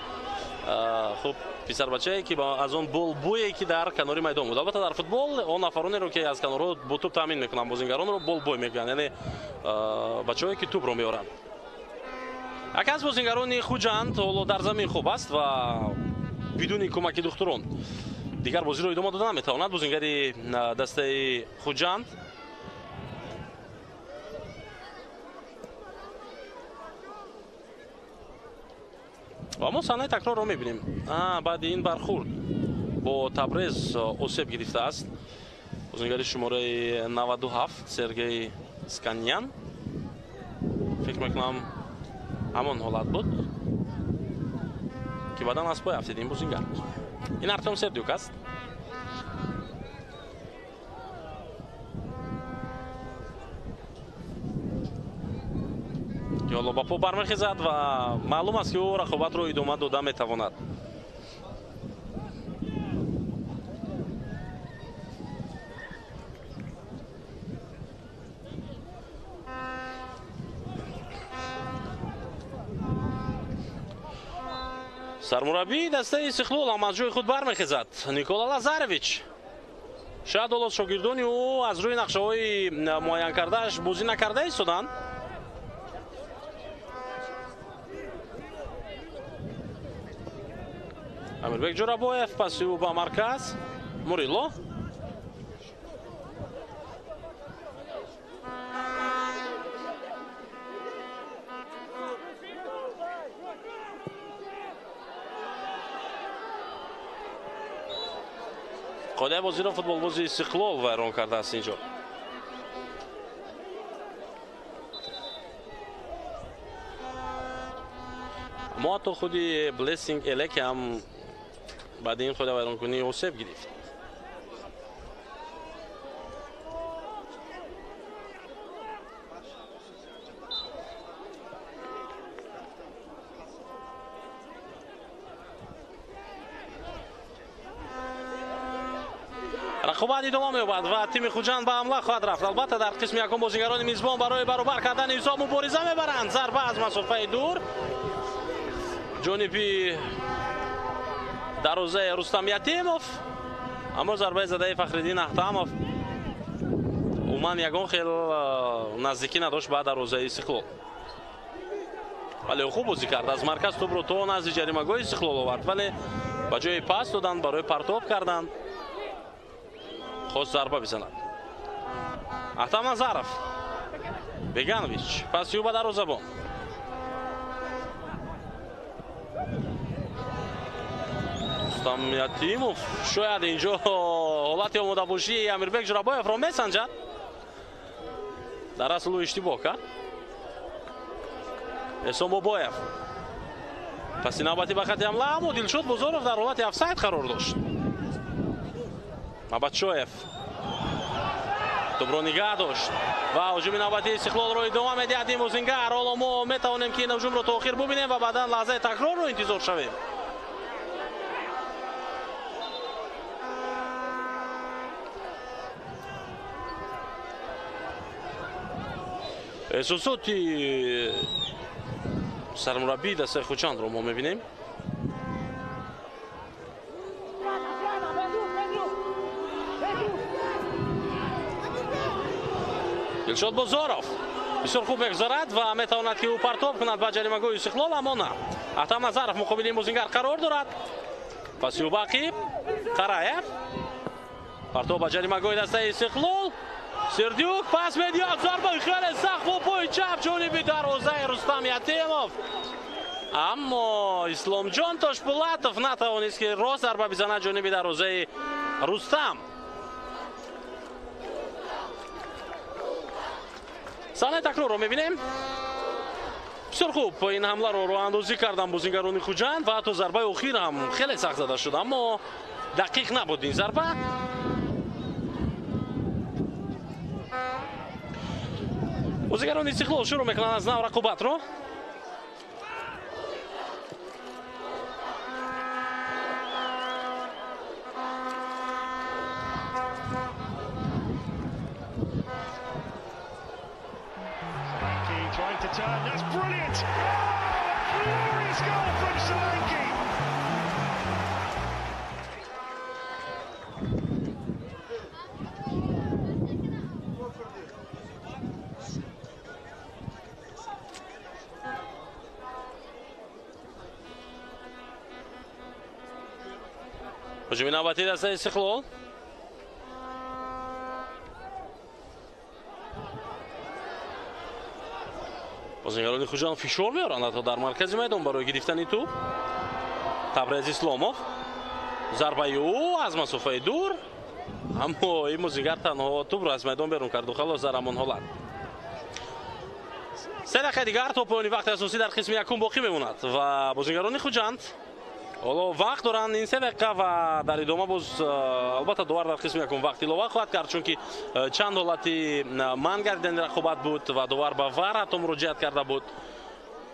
خوب پسر بچه‌ای که از اون بولبویی که در کناری میدان بود. البته در فوتبال اون نفرانی رو که از کنارها با توپ تامین میکنن بازیگران رو بولبوی میگن، یعنی بچه‌ای که توپ رو میارن. یک از بازیگران خوجند حالا در زمین خوب است و بدون کمک دکتران دیگر بازی رو ادامه دادن نمیتواند. بازیگری دسته خوجند و ما صحنه تکرار رو میبینیم. بعد این برخورد با تبریز آسیب گرفته است بازیگری شماره 97 سرگئی اسکانیان. فکر میکنم همون حالت بود که بعدا از پای افتید این بازیگر. این ارتم سردیوک است. که حالا با پا برمیخیزد و معلوم است که او رقابت رو ادامه داده میتواند. سرمربی دسته استقلال هم از جای خود برمیخیزد. نیکولا لازارویچ شاید حالا شاگردانی او از روی نقشه های معین کردهش بازی نکرده ایستادند. امیربک جورابویف پاسی او با مرکز موریلو. قاعده بازی را فوتبال بازی استقلال ویران کرده است اینجا. ما تو خودی بلیسینگ الک هم بعد این خود ویران کنی آسیب گرفت. رقابت ادامه می‌یابد و تیم خوجند به حمله خواهد رفت. البته در قسم یکم بازیگران میزبان برای برابر کردن حساب مبارزه میبرند. ضربه از مسافه دور جانبی دروازه رستم یتیموف، اما ضربه زده فخرالدین احتموف عموما یگان خیلی نزدیکی نداشت به دروازه استقلال، ولی خوب بازی کرد. از مرکز توپ رو تا نزد جریمه‌گاه استقلال آورد، ولی به جای پاس دادن برای پرتاب کردن خواست ضربه بزند. احتم نظرف بگانویچ پاسی به دروازه بان رستم یتیموف شاید اینجا حالت آماده باشی امیربک جورابویف را میسنجد. در اصل او اشتباه کرد. اسام بابایف پس نوبتی به خط حمله، اما دلشاد بزرگ در حالت افساید قرار داشت. مبادشویف توپ را نگه داشت و هجوم نوبتی استقلال را ادامه میدهد. این بازیگر حالا ما میتوانیم که این هجوم را تا آخر ببینیم و بعدا لحظه تکرار رو انتظار شویم. احساساتی سرمربی دسته خوجند رو ما میبینیم. دلشاد بازاروف بسیار خوب میگذارد و میتواند که او پرتاب کند به جریمه‌گاه استقلال، اما نه. احتم نظرف مقابل این بازیگر قرار دارد. پس او باقی قرایف پرتاب به جریمه‌گاه دسته استقلال. سردیوک پس میدهد ضربه خیلی سخت با پای چپ جانب دروازه رستم یتیموف، اما اسلام جان تاشپولاتوف نتوانست که راست ضربه بزند جانب دروازه رستم. صحنه تکرار رو میبینیم. بسیار خوب این حمله رو راه اندازی کردن بازیگران خوجند و حتی ضربه اخیر هم خیلی سخت زده شد اما دقیق نبود این ضربه. بازیگران استقلال شروع میکنن از نو رقابت رو. Trying to turn, that's brilliant! Oh, a glorious goal from Solanke! هجومی نوبتی دست استقلال. بازیگران خوجند فشار میارن تا در مرکز میدان برای گرفتن توپ. تبریز اسلاموف ضربه او از مسافه دور اما این بازیگر تنها توپ را از میدان بیرون کرد و خلاص در همان حالت. 3 دقیقه دیگر تا پایان وقت اساسی در قسم یکم باقی میماند و بازیگران خوجند حالا وقت دارن این 3 دقیقه و در ادامه باز البته دوباره در قسم یکم وقت اضافه خواهد کرد چون که چند حالتی من گردیدن رقابت بود و دوباره به ور حتی مراجعت کرده بود.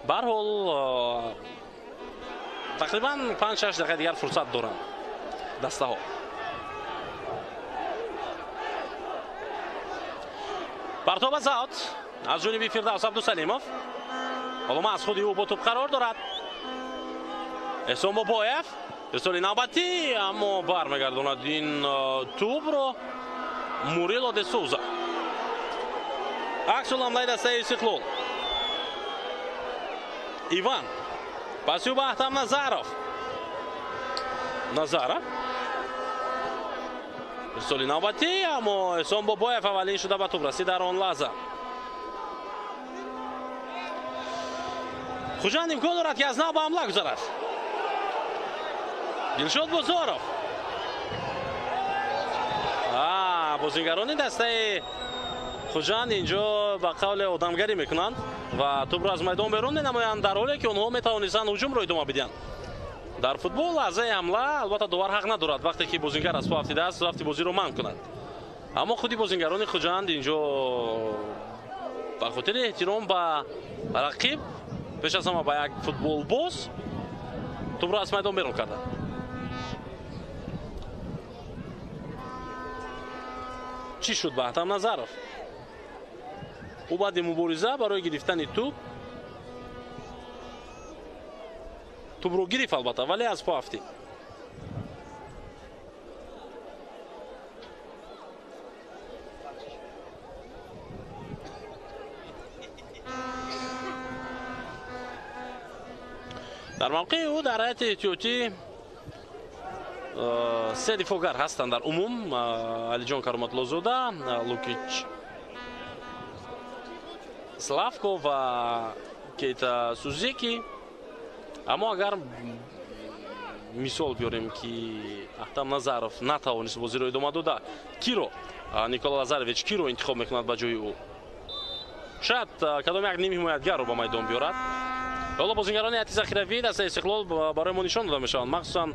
به هر حال تقریبا 5-6 دقیقه دیگر فرصت دارن دسته ها. پرتاب زات از جانب فردوس عبدالسلیموف حالا از خودی او با توپ قرار دارد. احسان بابایف ارسال نوبتی اما برمیگرداند این توپ رو موریلو د سوزا. عکس العمل دسته استقلال ایوان پاسیو به احتم نظارف ارسال نوبتی اما احسان بابایف اولین شده به توپ رسید در آن لحظه. خوجند امکان دارد که از نو به حمله گذارد. دلشاد بزرگوف بازیگران دسته خوجند اینجا به قول آدمگری میکنند و توپ را از میدان بیرون نمایند در حالی که اونها میتوانستند هجوم را ادامه بدهند. در فوتبال لحظه حمله البته دوباره حق ندارد وقتی که بازیگر از پا افتیده است رفتی بازی رو منع کند اما خودی بازیگران خوجند اینجا به خاطر احترام به رقیب پیش از همه به یک فوتبال باز توپ را از میدان بیرون کردند. چی شد به احتم نظارف او بعد مبارزه برای گرفتن توپ رو گرفت البته ولی از پا افتید. در موقع او در هیئت احتیاطی 3 دفاعگر هستند در عموم علیجان کرامت‌الله‌زاده، لوکیچ سلافکو و کیتا سوزیکی. اما اگر مثال بیاریم که احتم نظارف نتوانست بازی رو ادامه داده کیرو نیکولا لازارویچ کیرو انتخاب میکند به جای او شاید کدام یک نیم حمایتگر رو به میدان بیارد. حالا بازیگران هیئت ذخیروی دسته استقلال برای ما نشان داده میشوند مخصوصا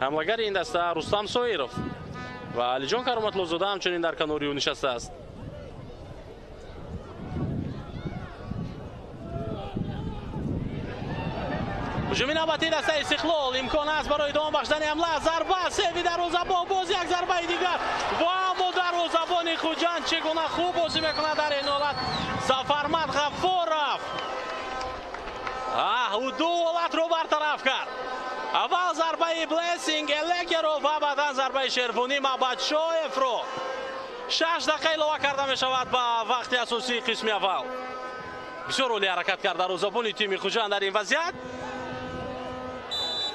حملهگر این دسته رستم سایرов و علیجان کرامت‌الله‌زاده همچنین در کنار او نشسته است. هجوم نوبتی دسته استقلال امکان است برای ادامه بخشیدن حمله. ضربه سیو دروازه‌بان باز یک ضربه دیگر و اما دروازه‌بان خوجند چگونه خوب بازی میکنه در این حالت زفرمند غفارov او دو حالت رو برطرف کرد. اول ضربه بلیسینگ الگرو و بعدا ضربه شرفونی مبادشایف رو 6 دقیقه اضافه کرده می شود به وقت اساسی قسم اول. بسیار عالی حرکت کرد دروازه‌بان تیم خوجند در این وضعیت.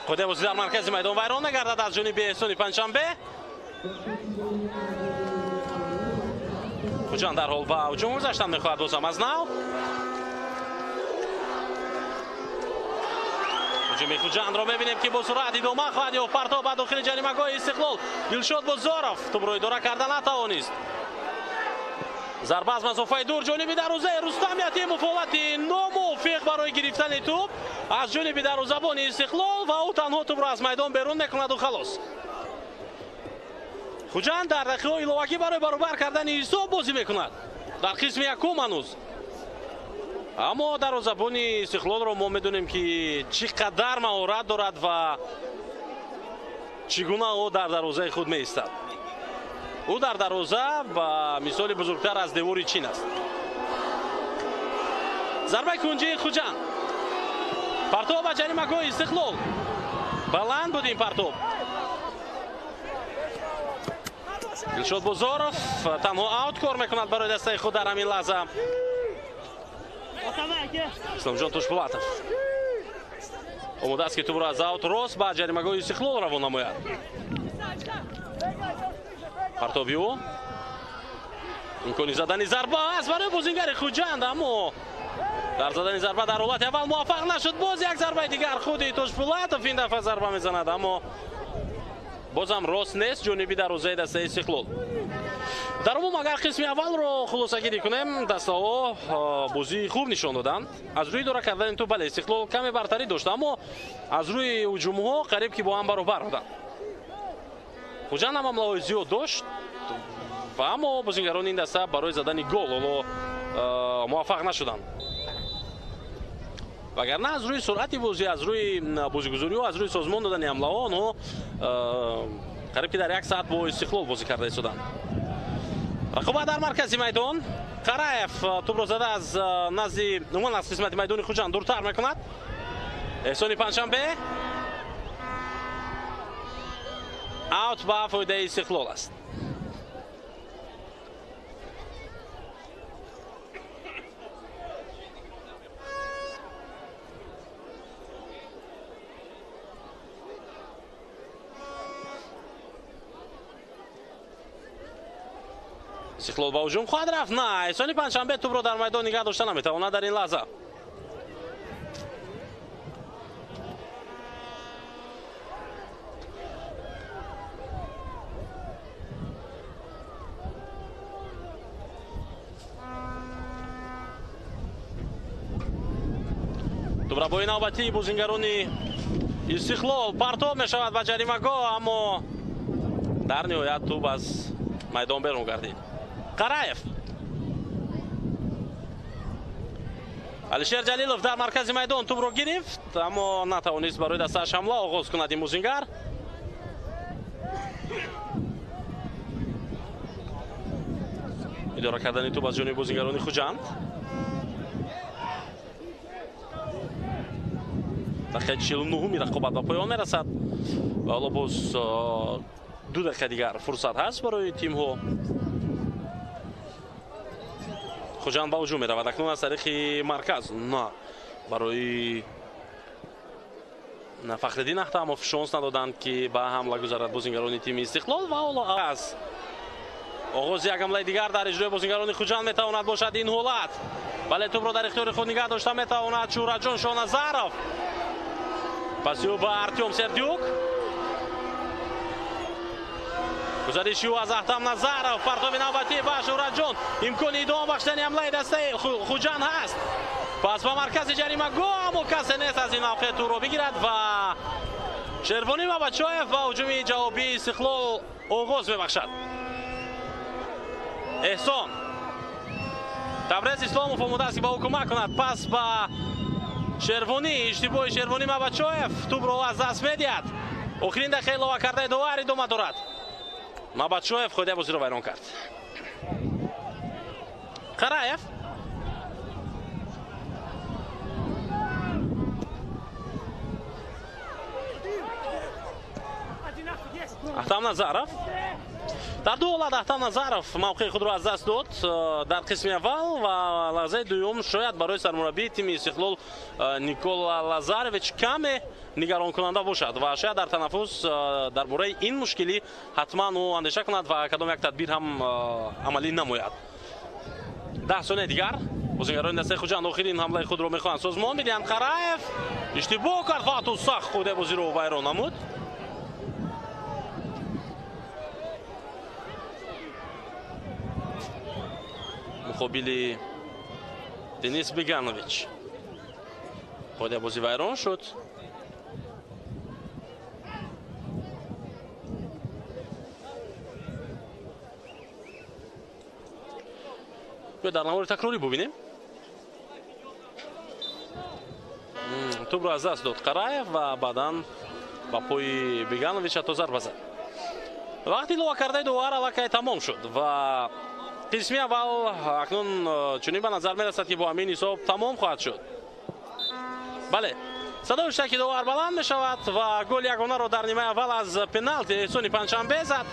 خود بازی در مرکز میدان ویران نگردد از جانب احسان پنجشنبه. خوجند در حال به هجوم گذاشتن میخواهد بازم از نو. هجوم خوجند را میبینیم که با سرعت ادامه خواهد یافت. پرتاب به داخل جریمه‌گاه استقلال دلشاد بزرگوف توپ رو اداره کردن نتوانست. зарба аз масофаи дур ҷониби дарвозаи Рустам Ятимов ҳолати номувофиқ барои гирифтани тӯб аз ҷониби дарвозабони Истиқлол ва ӯ танҳо тӯбро аз майдон берун мекунаду халос. Хуҷанд дар дақиқаҳои иловагӣ барои баробар кардани ҳисоб бозӣ мекунад дар қисми якум ҳанӯз. аммо дарвозабони Истиқлолро мо медонем ки чӣ қадар маҳорат дорад ва чӣ гуна ӯ дар дарвозаи худ меистад. ӯ дар дарвоза ба мисоли бузургтар аз девори чин аст. зарбаи кунҷии Хуҷанд. партоб ба ҷаримагоҳи Истиқлол. баланд буд ин партоб. Дилшод Бозоров танҳо аут кор мекунад барои дастаи худ дар ҳамин лаҳза. Исломҷон Тӯшпулатов омодааст ки тӯбро аз аут рост ба ҷаримагоҳи Истиқлол равон намояд. партобио имкони задани зарба аст барои бозингари Хуҷанд, аммо дар задани зарба дар ҳолати аввал муваффақ нашуд. боз як зарбаи дигар худи Тӯшпулатов ин дафъа зарба мезанад, аммо бозам рост нест ҷониби дарвозаи дастаи Истиқлол. дар умум агар қисми аввалро хулосагирӣ кунем, дастаҳо бозии хуб нишон доданд. аз рӯи идора кардани тӯб бале Истиқлол каме бартарӣ дошт, аммо аз рӯи ҳуҷумҳо қариб ки бо ҳам баробар буданд. Хуҷанд ҳам ҳамлаҳои зиёд дошт ва аммо бозингарони ин даста барои задани гол ҳоло муваффақ нашуданд. вагарна аз рӯи суръати бозӣ, аз рӯи бозигузориҳо, аз рӯи созмон додани ҳамлаҳо онҳо қариб ки дар 1 соат бо Истиқлол бозӣ карда истоданд. рақобат дар маркази майдон. Қараев тӯбро зада аз назди умуман аз қисмати майдони Хуҷанд дуртар мекунад. эҳсони панҷшанбе аут ба фоидаи Истиқлол аст. Истиқлол ба ҳуҷум хоҳад рафт. на эҳсони панҷшанбе тӯбро дар майдон нигаҳ дошта наметавонад дар ин лаҳза. тӯбрабои навбатии бозингарони Истиқлол партоб мешавад ба ҷаримагоҳ, аммо дар ниҳоят тӯб аз майдон берун гардид. Қараев. Алишер Ҷалилов дар маркази майдон тӯбро гирифт, аммо натавонист барои дастааш ҳамла оғоз кунад ин бозингар. идора кардани тӯб аз ҷониби бозингарони Хуҷанд. дақиқаи 49-уми рақобат ба поён мерасад ва ҳоло боз 2 дақиқа дигар фурсат ҳаст барои тимҳо. Хуҷанд ба ҳуҷум меравад акнун аз тариқи марказ. на барои Фахриддин Ахтамов шонс надоданд ки ба ҳамла гузарад бозингарони тими Истиқлол ва ҳоло аз оғози як ҳамлаи дигар дар иҷрои бозингарони Хуҷанд метавонад бошад ин ҳолат. бале тӯбро дар ихтиёри худ нигаҳ дошта метавонад Шӯҳратҷон Шоназаров. пасиё ба Артём Сердюк. гузариши ӯ аз Ахтам Назаров. партоби навбатӣ ба Шӯҳратҷон. имкони идом бахшидани ҳамлаи дастаи Хуҷанд ҳаст. пас ба маркази ҷаримагоҳ, аммо касе нест аз ин мавқеъ тӯбро бигирад ва Шервонӣ Мамачоев ба ҳуҷуми ҷавобии Истиқлол оғоз мебахшад. эҳсон. Табрез Исломов омодааст ки ба ӯ кӯмак кунад. пас ба Шервонӣ. иштибоҳи Шервонӣ Мамачоев тӯбро аз даст медиҳад. охирин дақиқа илова кардаи довар идома дорад. Мамачоев ходаи бозиро вайрон кард. Қараев. Ахтам Назаров. дар ду ҳолат Ахтам Назаров мавқеъи худро аз даст дод дар қисми аввал ва лаҳзаи дуюм шояд барои сармураббии тими Истиқлол Никола Лазаревич каме нигаронкунанда бошад ва шояд дар танаффус дар бораи ин мушкилӣ ҳатман ӯ андеша кунад ва кадом як тадбир ҳам амалӣ намояд. 10 сонияи дигар бозингарони дастаи Хуҷанд охирин ҳамлаи худро мехоҳанд созмон бидиҳанд. Қараев иштибоҳ кард ва ту сахт худаи бозиро вайрон намуд. муқобили Денис Беганович. қоидаи бозӣ вайрон шуд. дар намуди такрорӣ бубинем. тӯбро аз даст дод Қараев ва баъдан ба пои Беганович ҳатто зарба зад. вақти илова кардаи дувар аллакай тамом шуд ва қисми аввал акнун чунин ба назар мерасад ки бо ҳамин ҳисоб тамом хоҳад шуд. бале, садои штаки дувар баланд мешавад ва гол ягонаро дар нимаи аввал аз пеналти Эҳсони Панҷшанбе зад.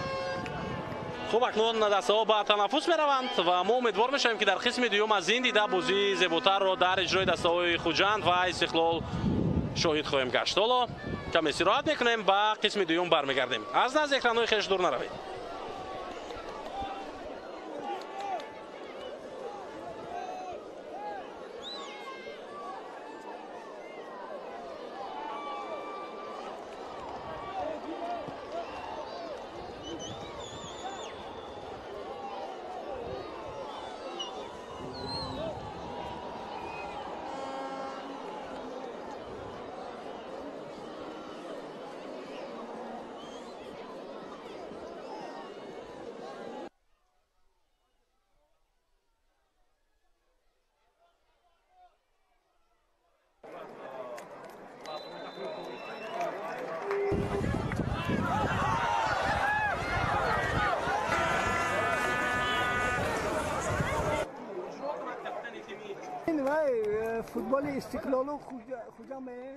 хуб, акнун дастаҳо ба танаффус мераванд ва мо умедвор мешавем ки дар қисми дуюм аз ин дида бозии зеботарро дар иҷрои дастаҳои Хуҷанд ва Истиқлол шоҳид хоҳем гашт. ҳоло каме истироҳат мекунем, ба қисми дуюм бармегардем. аз назди экранҳои хеш дур наравед. فوتبال استقلال و خوجمه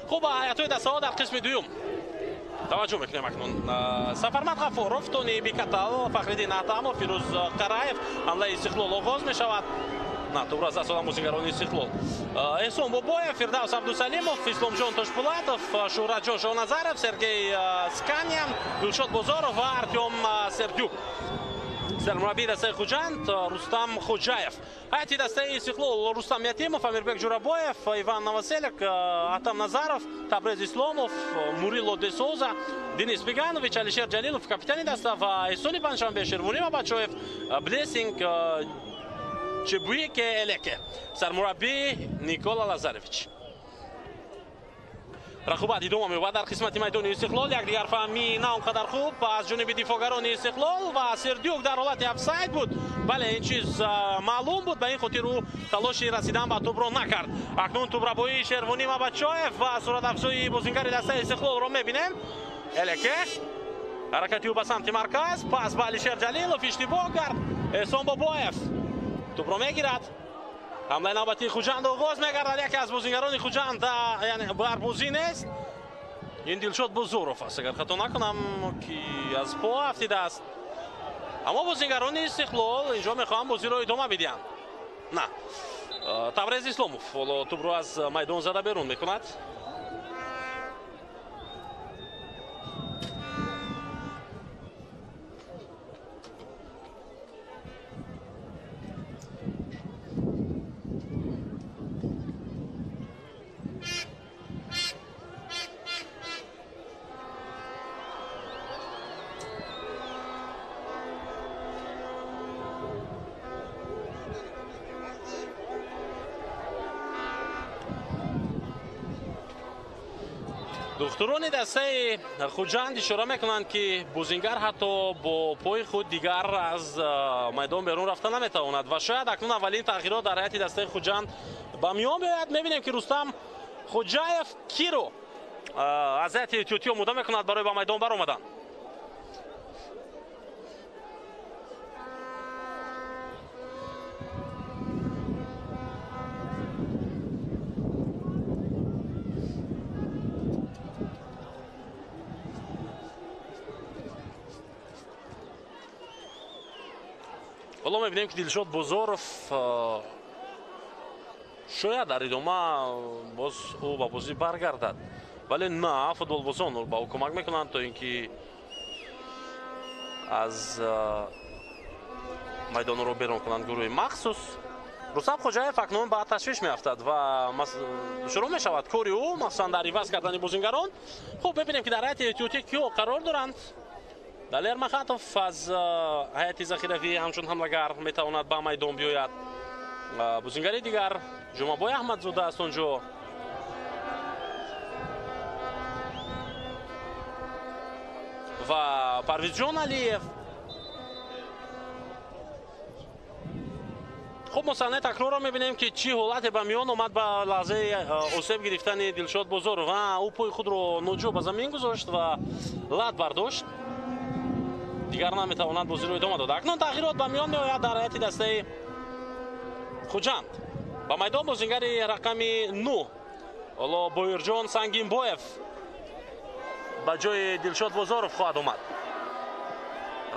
خوب ҳаятои дастаҳо дар қисми дуюм таваҷҷӯҳ мекунем акнун. Сафармат Ғафуров, Тони Бикатал, Фахриддин Атамов, Фирӯз Қараев. ҳамлаи Истиқлол оғоз мешавад. Тӯбро аз даст музикарони Истиқлол. Эҳсон Бобоев, Фирдавс Абдусалимов, Исломҷон Тошпулатов, Шӯҳратҷон Шоҳназаров, Сергей Сканян, Гулшод Бозоров ва Артём Сердюк. Сармураббии дастаи Хуҷанд Рустам Хоҷаев. ҳайати дастаи Истиқлол Рустам Ятимов, Амирбек Ҷурабоев, Иван Новоселик, Атам Назаров, Табрез Исломов, Мурило Десоза, Денис Беганович, Алишер Ҷалилов, капитани даста ва Эҳсони Панҷшанбе, Шервони Бабачоев, Блессинг Чебуике Элеке. Сармураббии Никола Лазаревич. рақобат идома меёбад дар қисмати майдони Истиқлол. Якдигар фаҳмӣ на он қадар хуб аз ҷониби дифоъгарони Истиқлол ва Сердюк дар ҳолати офсайд буд. бале ин чиз маълум буд, ба ин хотир ӯ талоши расидан ба тӯбро накард. акнун тӯбрабоии Шервони Мабачоев ва суратафзои бозингари дастаи Истиқлолро мебинем. Элеке ҳаракати ӯ ба самти марказ, пас ба Алишер Ҷалилов иштибоҳ кард. Эҳсон Бобоев тӯбро мегирад. ҳамлаи навбатии Хуҷанд оғоз мегардад. яке аз бозингарони Хуҷанд бар бозӣ нест. ин Дилшод Бозоров аст, агар хато накунам, ки аз по афтидааст. аммо бозингарони Истиқлол инҷо мехоҳам бозиро идома бидиҳанд. на Табрез Исломов ҳоло тӯбро аз майдон зада берун мекунад. духтурони дастаи Хуҷанд ишора мекунанд, ки бозингар ҳатто бо пои худ дигар аз майдон берун рафта наметавонад ва шояд акнун аввалин тағйирот дар ҳайати дастаи Хуҷанд ба миён биёяд. мебинем, ки Рустам Хоҷаев киро аз ҳайати эҳтиётӣ омода мекунад барои ба майдон баромадан. ҳоло мебинем, ки Дилшод Бозоров шояд дар идома боз ӯ ба бозӣ баргардад, вале на, футболбозон ба ӯ кӯмак мекунанд то ин ки аз майдонро берун кунанд гурӯҳи махсус. Рустам Хоҷаев акнун ба ташвиш меафтад ва шурӯъ мешавад кори ӯ, махсусан дар иваз кардани бозингарон. хуб, бибинем, ки дар ҳайати эҳтиётӣ киё қарор доранд. Далер Махатов аз ҳайати захиравӣ ҳамчун ҳамлагар метавонад ба майдон биёяд. бозингари дигар Ҷумабой Аҳмадзода аст онҷо. ва Парвизҷон Алиев. хуб, мо саҳнаи такрорро мебинем, ки чӣ ҳолате ба миён омад ба лаҳзаи осеб гирифтани Дилшод Бозоров. ӯ пои худро ноҷо ба замин гузошт ва лад бардошт. дигар наметавонад бозиро идома дода. акнун тағйирот ба миён меояд дар ҳайати дастаи Хуҷанд. ба майдон бозингари рақами 9 ҳоло Боирҷон Сангинбоев ба ҷои Дилшод Бозоров хоҳад омад.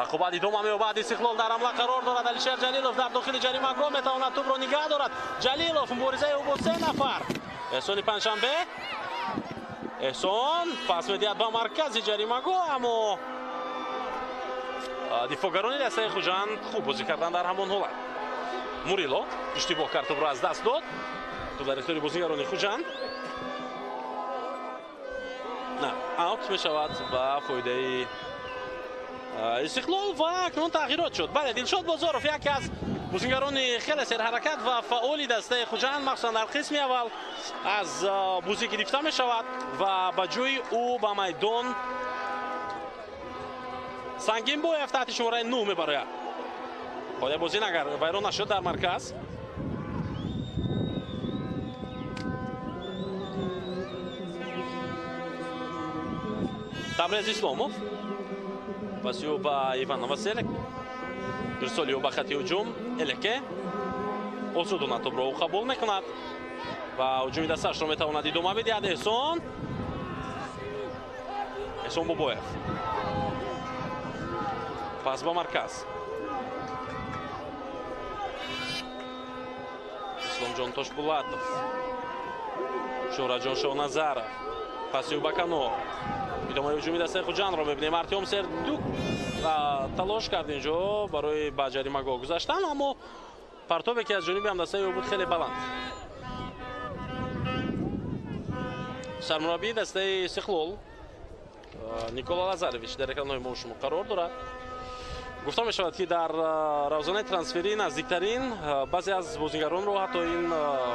рақобат идома меёбад. Истиқлол дар ҳамла қарор дорад. Алишер Ҷалилов дар дохили ҷаримагоҳ метавонад тӯбро нигоҳ дорад. Ҷалилов муборизаи ӯ бо 3 нафар. Эҳсони Панҷшанбе. эҳсон пас медиҳад ба маркази ҷаримагоҳ, аммо дифоъгарони дастаи Хуҷанд хуб бозӣ кардан дар ҳамон ҳолат. Мурило иштибоҳ кард, тӯбро аз даст дод. тӯб дар ихтиёри бозингарони Хуҷанд. аут мешавад ба фоидаи Истиқлол ва акнун тағйирот шуд. бале, Дилшод Бозоров яке аз бозингарони хеле серҳаракат ва фаъоли дастаи Хуҷанд, махсусан дар қисми аввал аз бозӣ гирифта мешавад ва ба ҷои ӯ ба майдон Сангинбоев таҳти шумораи 9 мебарояд. оя бозӣ вайрон нашуд дар марказ. Табрез Исломов паси ӯ ба Иван Новоселик, ирсоли ӯ ба хати ҳуҷум. Элеке осудона тӯбро ӯ қабул мекунад. ва ҳуҷуми дасташро метавонад идома бидиҳад. Эҳсон Бобоев пас ба марказ. исломҷон Тошпулатов, Шӯраҷон Шоҳназаров, паси ба канор. идомаи ҳуҷуми дастаи Хуҷандро мебинем. Артем Сердюк талош кард инҷо барои ба ҷаримагоҳ гузаштан, аммо партобе ки аз ҷониби ҳамдастаи ӯ буд хеле баланд. сармураббии дастаи Истиқлол Никола Лазаревич дар экранҳои мо шумо қарор дорад. гуфта мешавад ки дар равзанаи трансферӣ наздиктарин баъзе аз бозигаронро ҳатто ин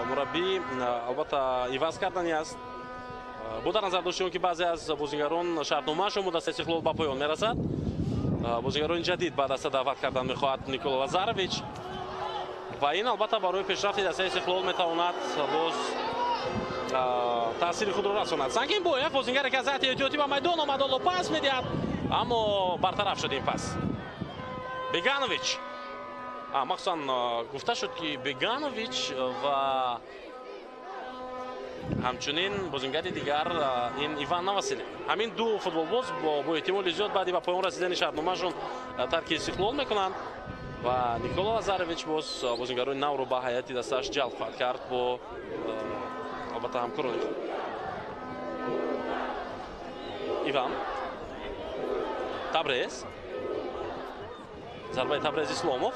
мураббӣ албатта иваз кардани аст. бо дар назар доштиён ки баъзе аз бозигарон шартномаашон бо дастаи Истиқлол ба поён мерасад. бозигарони ҷадид ба даста даъват кардан мехоҳад Никола Лазаревич ва ин албатта барои пешрафти дастаи Истиқлол метавонад боз таъсири худро расонад. Сангин Боев бозигаре ки аз ҳайати эҳтиётӣ ба майдон омад, оло пас медиҳад, аммо бартараф шуд ин пас. Беганович, махсусан гуфта шуд ки Беганович ва ҳамчунин бозингари дигар ин Иван Новосилов, ҳамин ду футболбоз бо эҳтимоли зиёд баъди ба поён расидани шартномаашон тарки Истиқлол мекунанд ва Никола Лазаревич боз бозингарони навро ба ҳайати дастааш ҷалб хоҳад кард бо албатта ҳамкорони худ. Иван Табрез, зарбаи Табрез Исломов.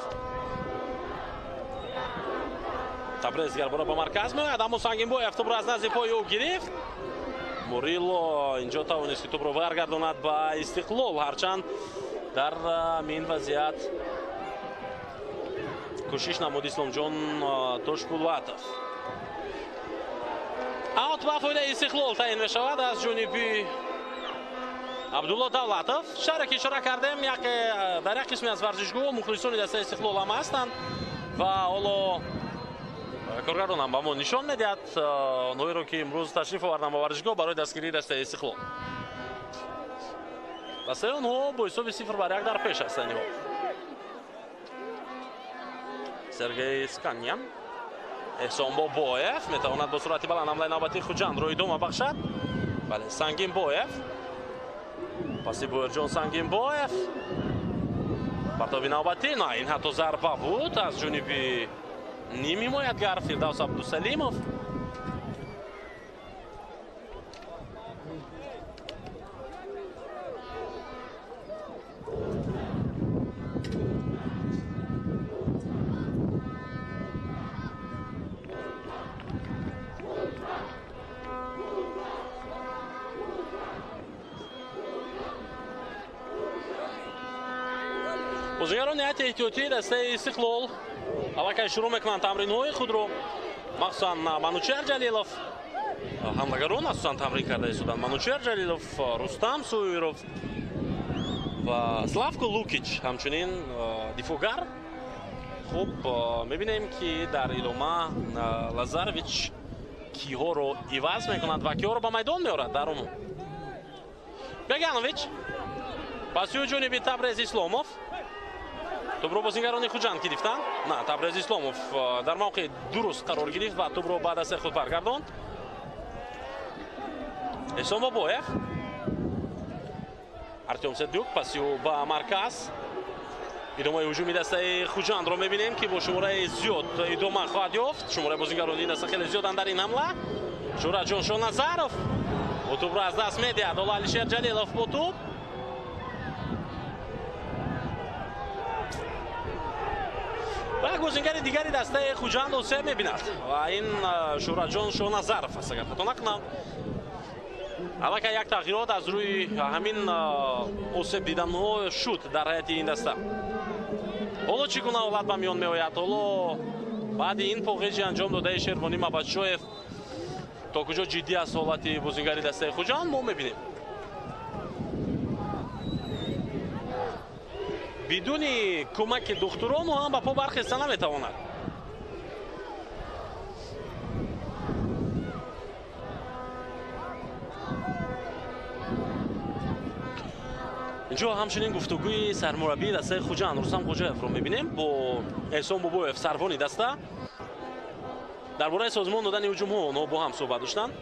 Табрез гарбора ба марказ меояд, аммо Сангинбоев тӯбро аз назди пои ӯ гирифт. Мурило инҷо тавонист ки тӯбро баргардонад ба Истиқлол, ҳарчанд дар мин вазъият кӯшиш намуд Исломҷон Тошпулатов. аут ба фоидаи Истиқлол таъин мешавад аз ҷониби Абдулло Давлатов. шаҳре ки ишора кардем, дар як қисми аз варзишгоҳ мухлисони дастаи Истиқлол ҳам ҳастанд ва ҳоло коргаронам ба мо нишон медиҳад ноҳиро ки имрӯз ташриф оварданд ба варзишгоҳ барои дастгирии дастаи Истиқлол. дастаи онҳо бо ҳисоби 0-1 дар пеш аст айни ҳол. Сергей Сканьян, Эҳсон Бобоев метавонад бо суръати баланд ҳамлаи навбатии Хуҷандро идома бахшад. бале, Сангин Боев, паси Боерҷон Сангин Боев, партоби навбатӣ, на ин ҳатто зарба буд аз ҷониби ним ҳимоятгар Фирдавс Абдусалимов. бозигарони ҳайати эҳтиётии дастаи Истиқлол аллакай шурӯъ мекунанд тамринҳои худро. махсусан Манучер Ҷалилов, ҳамлагарон асосан тамрин карда истоданд. Манучер Ҷалилов, Рустам Суиров ва Славко Лукич ҳамчунин дифоъгар. хуб, мебинем ки дар идома Лазаревич киҳоро иваз мекунад ва киҳоро ба майдон меорад дар умум. Беганович, паси ҳуҷуми Табрез Исломов. тӯбро бозингарони Хуҷанд гирифтанд. На, Табрез Исломов дар мавқеи дуруст қарор гирифт ва тӯбро ба дастаи худ баргардонд. Эҳсон Бобоев, Артем Сердюк, паси ӯ ба марказ. идомаи ҳуҷуми дастаи Хуҷандро мебинем ки бо шумораи зиёд идома хоҳад ёфт. шумораи бозингарони даста хеле зиёданд дар ин ҳамла. Шӯраҷон Шоҳназаров бо тӯбро аз даст медиҳад. ҳоло Алишер Ҷалилов бо тӯб. ва як бозингари дигари дастаи Хуҷанд осеб мебинад ва ин Шӯраҷон Шоҳназаров аст, агар хато накунам. аллакай як тағйирот аз рӯи ҳамин осеб диданҳо шуд дар ҳайати ин даста. ҳоло чӣ гуна ҳолат ба миён меояд? ҳоло баъди ин поғиҷи анҷом додаи Шервонӣ Мабадшоев то куҷо ҷиддӣ аст ҳолати бозингари дастаи Хуҷанд мо мебинем. бидуни кӯмаки духтурону ҳам ба по бархеста наметавонад. инҷо ҳамчунин гуфтугӯи сармураббии дастаи Хуҷанд Рустам Хоҷаевро мебинем бо Эҳсон Бобоев сарвони даста. дар бораи созмон додани ҳуҷумҳо онҳо бо ҳам суҳбат доштанд.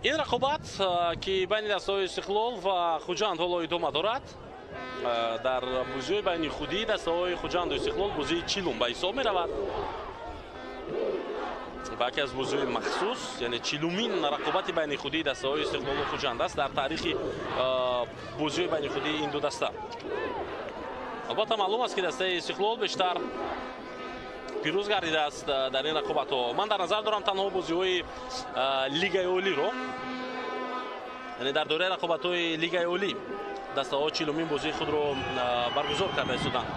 ин рақобат ки байни дастаҳои Истиқлол ва Хуҷанд ҳоло идома дорад. дар бозиҳои байни худӣ дастаҳои Хуҷанду Истиқлол бозии чилум ба ҳисоб меравад. ва яке аз бозиҳои махсус, яъне чилумин рақобати байни худии дастаҳои Истиқлолу Хуҷанд аст дар таърихи бозиҳои байни худии ин ду даста. албатта маълум аст ки дастаи Истиқлол бештар пирӯз гардидааст дар ин рақобатҳо. ман дар назар дорам танҳо бозиҳои лигаи олиро, яъне дар дораи рақобатҳои лигаи олӣ дастаҳо чилумин бозии худро баргузор карда истоданд.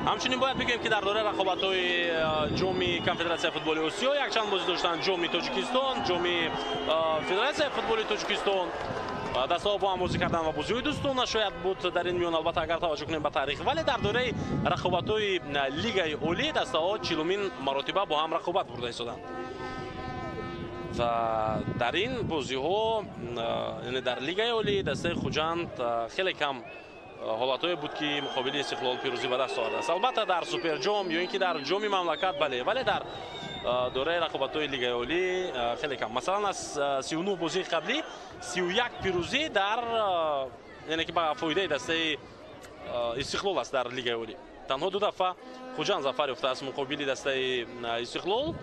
ҳамчунин бояд бигӯем ки дар дораи рақобатҳои ҷоми конфедератсияи футболи осиё якчанд бозӣ доштанд. ҷоми Тоҷикистон, ҷоми федератсияи футболи Тоҷикистон дастаҳо бо ҳам бозӣ карданд ва бозиҳои дӯстона шояд буд дар ин миён, албатта агар таваҷҷӯҳ кунем ба таърих. вале дар дораи рақобатҳои лигаи олӣ дастаҳо чилумин маротиба бо ҳам рақобат бурда истоданд. ва дар ин бозиҳо, яъне дар лигаи олӣ дастаи Хуҷанд хеле кам ҳолатҳое буд ки муқобили Истиқлол пирӯзӣ ба даст овардааст. албатта дар суперҷом ё ин ки дар ҷоми мамлакат бале, вале дар дораи рақобатҳои лигаи олӣ хеле кам. масалан аз 39 бозии қаблӣ 31 пирӯзӣ дар, яъне ки ба фоидаи дастаи Истиқлол аст дар лигаи олӣ. танҳо 2 дафъа Хуҷанд зафар ёфтааст муқобили дастаи Истиқлол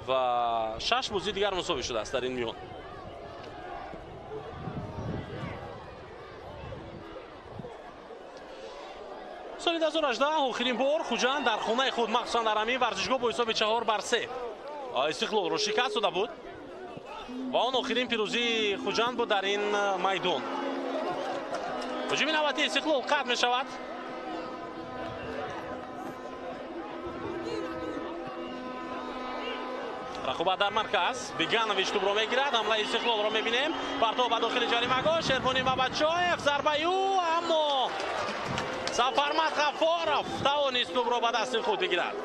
ва 6 бозии дигар мусовӣ шудааст дар ин миён. соли 2018 охирин бор Хуҷанд дар хонаи худ, махсусан дар ҳамин варзишгоҳ бо ҳисоби 4-3 Истиқлолро шикаст дода буд ва он охирин пирӯзии Хуҷанд буд дар ин майдон. ҳуҷуми навбати Истиқлол қатъ мешавад. рақобат дар марказ. Биганович тӯбро мегирад. ҳамлаи Истиқлолро мебинем. партов ба дохили ҷаримагоҳ. Шервонӣ Бабачоев зарбаю, аммо Сафармат Ғафоров тавонист тӯбро ба дасти худ бигирад.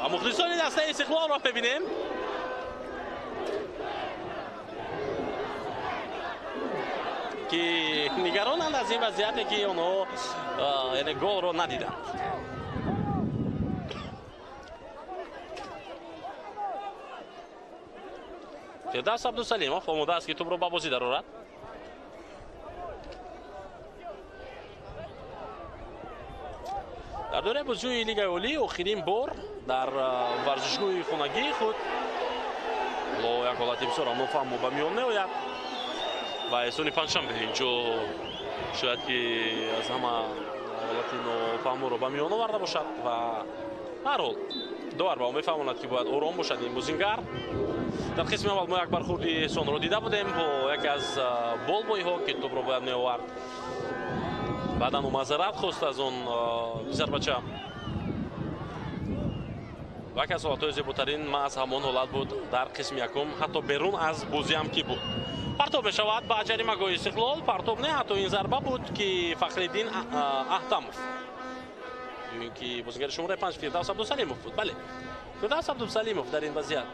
ва мухлисони дастаи Истиқлолро мебинем. ки нигаронанд аз ин вазъияте ки онҳо яъне голро надиданд. фирдавс Абдусалимов омода аст ки тӯбро ба бозӣ дарорад. дар дораи бозиҳои лигаи олӣ охирин бор дар варзишгоҳи хонагии худ ло як ҳолати бисёр нофаҳмо ба миён меояд ва эҳсони панҷшанбе инҷо шояд ки аз ҳама ҳолати нофаҳморо ба миён оварда бошад ва ҳар ҳол доварбао мефаҳмонад ки бояд ором бошад ин бозингар. дар қисми аввал мо як бархурди эҳсонро дида будем бо яке аз болбойҳо ки тӯбро бояд меовард. баъдан ӯ мазарат хост аз он писарбача. ва яке аз ҳолатҳои зеботарин маҳз ҳамон ҳолат буд дар қисми якум, ҳатто берун аз бозиам ки буд. партоб мешавад ба ҷаримагоҳи Истиқлол. партоб не, ҳатто ин зарба буд ки Фахриддин Аҳтамов, ин ки бозигари шумораи 5 Фирдавс Абдусалимов буд. бале, Фирдавс Абдусалимов дар ин вазъият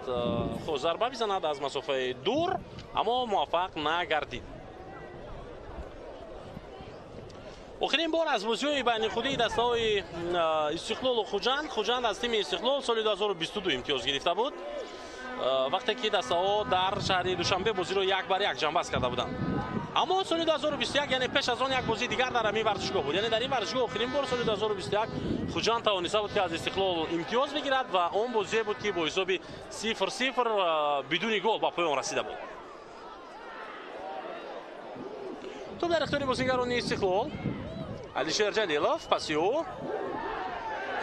хост зарба бизанад аз масофаи дур, аммо муваффақ нагардид. охирин бор аз бозиҳои байнихудии дастаҳои Истиқлолу Хуҷанд аз тими Истиқлол соли 2022 имтиёз гирифта буд, вақте ки дастаҳо дар шаҳри Душанбе бозиро 1-1 ҷамъбаст карда буданд. аммо соли 2021, яъне пеш аз он як бозии дигар дар ҳамин варзишгоҳ буд. яъне дар ин варзишгоҳ охирин бор соли 2021 Хуҷанд тавониста буд ки аз Истиқлол имтиёз бигирад ва он бозие буд ки бо ҳисоби 0-0 бидуни гол ба поён расида буд. тӯб дар ихтиёри бозигарони Истиқлол. Алишер Ҷалилов, паси ӯ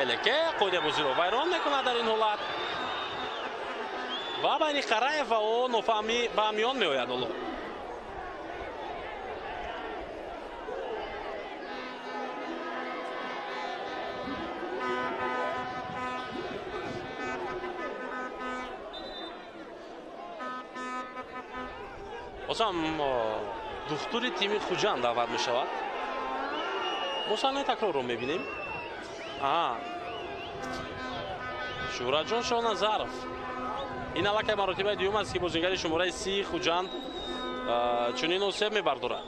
элеке қоидаи бозиро вайрон мекунад дар ин ҳолат ва байни Қараев ва ӯ нофаҳмӣ ба миён меояд. ҳоло бозам духтури тими Хуҷанд даъват мешавад. мо саҳнаи такрорро мебинем. Шӯҳратҷон Шоҳназаров. ин аллакай маротибаи дуюм аст ки бозингари шумораи 30 Хуҷанд чунин осеб мебардорад.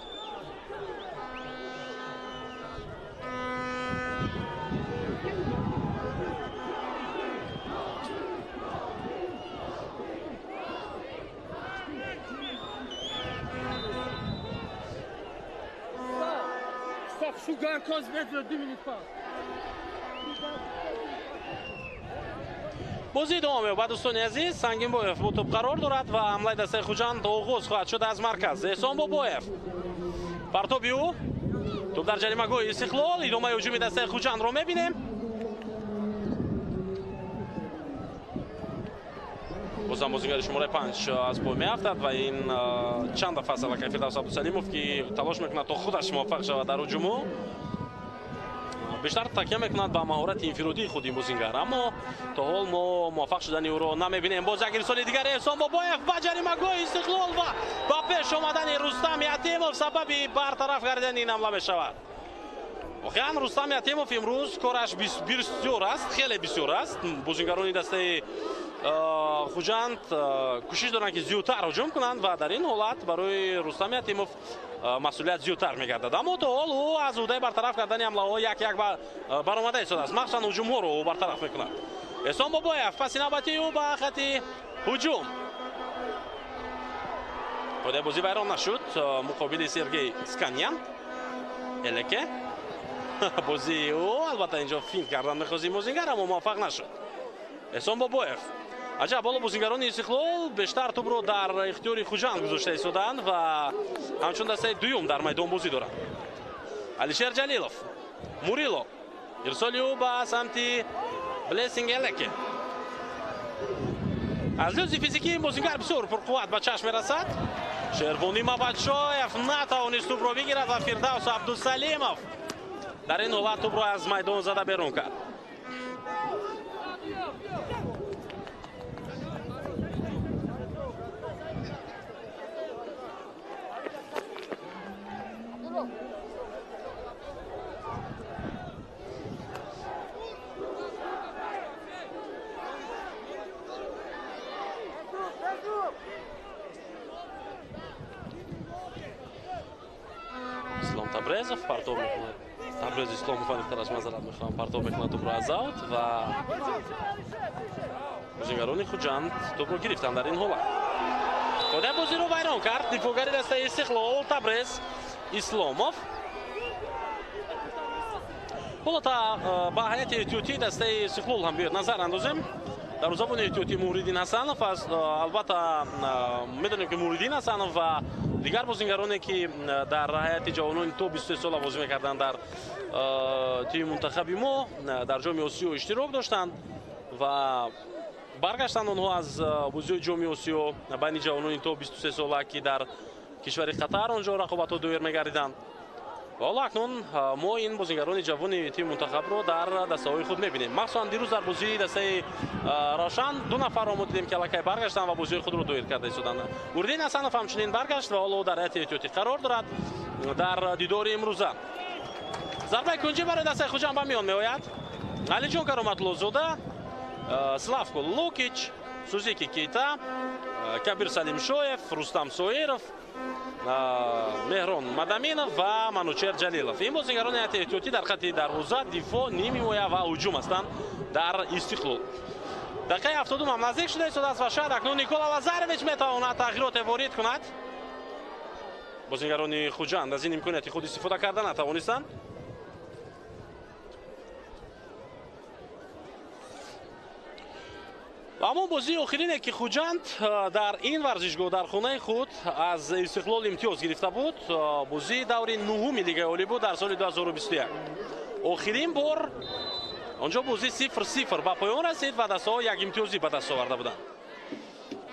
бозӣ давом меёбад. дӯстони азиз, Сангинбоев бо топ қарор дорад ва ҳамлаи дастаи Хуҷанд оғоз хоҳад шуд аз марказ. Эҳсон Бобоев, партоби ӯ, топ дар ҷаримагоҳи Истиқлол. идомаи ҳуҷуми дастаи Хуҷандро мебинем. бозам бозингари шумораи 5 аз пой меафтад ва ин чанд дафъа аст аллакай Фирдавс Абдусалимов ки талош мекунад то худаш муваффақ шавад дар ҳуҷуму. бештар такя мекунад ба маҳорати инфиродии худ ин бозингар, аммо то ҳол мо муваффақ шудани ӯро намебинем. боз як ирсоли дигари Эҳсон Бобоев ба ҷаримагоҳи Истиқлол ва ба пеш омадани Рустам Ятимов сабаби бартараф гардидани ин ҳамла мешавад. واقعا رستم یتیموف امروز کارش بسیار است، خیلی بسیار است. بازیگران دسته خوجند کوشش دارند که زیادتر هجوم کنند و در این حالت برای رستم یتیموف مسئولیت زیادتر میگردد. اما تا حال او از عهده برطرف کردن حمله‌ها یک برآمده ایستاده است، مخصوصا هجوم‌ها رو برطرف میکند. احسان بابایف پس نوبتی او به خط هجوم. خود بازی ویران نشد مقابل سرگئی اسکانیان. الکه بازی او البته اینجا فینت کردن می‌خواست بازیگر اما موفق نشد. احسان بابایف عجب بالا بازیگران استقلال بیشتر توپ رو در اختیار خوجند گذاشته ایستادند و همچون دسته دوم در میدان بازی دارند. علیشیر جلیلوف، موریلو، ارسالی او به سمت بلیسینگ الکه. از لحاظ فیزیکی این بازیگر بسیار پرقوت به چشم میرسد. شیروانی مبادشایف نتوانست توپ رو بگیرد و فردوس عبدالسلیمов در این حالت توپ رو از میدان زده بیرون کرد. Табрезов партов мекунад. Табрез Исломов тараш мазарат мехоҳам. Партов мекунад тӯбро аз аут ва бозигарони Хуҷанд тӯбро гирифтанд дар ин ҳолат. хода бозиро вайрон кард дифогари дастаи Истиқлол Табрез Исломов. ҳоло ба ҳайати эҳтиётии дастаи Истиқлол ҳам биёд назар андозем. дарвозабони эҳтиётӣ Муриддин Ҳасанов аст. албатта медонем ки Муриддин Ҳасанов ва дигар бозигароне ки дар ҳайати ҷавонони то 23 сола бозӣ мекарданд дар тими мунтахаби мо дар ҷоми Осиё иштирок доштанд ва баргаштанд онҳо аз бозиҳои ҷоми Осиё байни ҷавонони то 23 сола ки дар кишвари Қатар онҷо рақобатҳо доир мегардиданд. ва ҳоло акнун мо ин бозигарони ҷавони тими мунтахабро дар дастаҳои худ мебинем. махсусан дирӯз дар бозии дастаи Равшан ду нафарро мо дидем ки аллакай баргаштанд ва бозиҳои худро доир карда истоданд. Муриддин Ҳасанов ҳамчунин баргашт ва ҳоло дар ҳайати эҳтиётӣ қарор дорад дар дидори имрӯза. зарбаи кунҷӣ барои дастаи Хуҷанд ба миён меояд. Алиҷон Кароматлозода, Славко Лукич, Сузики Кейта, Кабир Салимшоев, Рустам Соиров, Меҳрон Мадаминов ва Манучер Ҷалилов. ин бозигарони ҳайати эҳтиётӣ дар хатти дарвоза, дифоъ, ними ҳимоя ва ҳуҷум ҳастанд дар Истиқлол. дақиқаи 70 ҳам наздик шуда истодааст ва шояд акнун Никола Лазаревич метавонад тағйироте ворид кунад. бозигарони Хуҷанд аз ин имконияти худ истифода карда натавонистанд. аммо бозии охирине ки Хуҷанд дар ин варзишгоҳ дар хонаи худ аз Истиқлол имтиёз гирифта буд, бозии даври нуҳуми Лигаи Олӣ буд дар соли 2021. охирин бор онҷо бозӣ 0-0 ба поён расид ва дастаҳо як имтиёзӣ ба даст оварда буданд.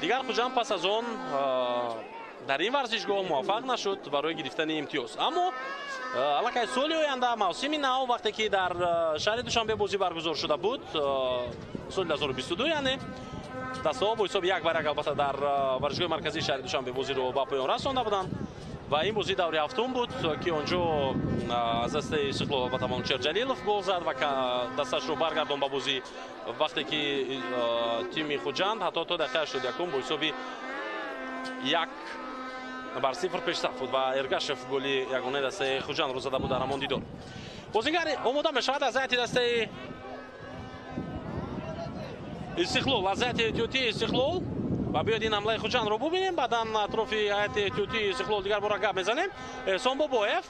дигар Хуҷанд пас аз он дар ин варзишгоҳ муваффақ нашуд барои гирифтани имтиёз. аммо аллакай соли оянда мавсими нав вақте ки дар шаҳри Душанбе бозӣ баргузор шуда буд, соли 2022 яъне дастаҳо бо ҳисоби 1-1 албатта дар варзишгоҳи марказии шаҳри Душанбе бозиро ба поён расонда буданд ва ин бозӣ даври ҳафтум буд ки онҷо аз дасти Истиқлол албатта Манучер Ҷалилов гол зад ва дасташро баргардон ба бозӣ вақте ки тими Хуҷанд ҳатто то дақиқаи 81 бо ҳисоби 1-0 пешсаф буд ва Эргашев голи ягонаи дастаи Хуҷандро зада буд дар ҳамон дидор. Бозигари омода мешавад аз ҳайати дастаи Истиқлол, аз ҳайати эҳтиётии Истиқлол ва биёед ин ҳамлаи Хуҷандро бубинем, баъдан атрофи ҳайати эҳтиётии Истиқлол дигар бора гап мезанем. Эҳсон Бобоев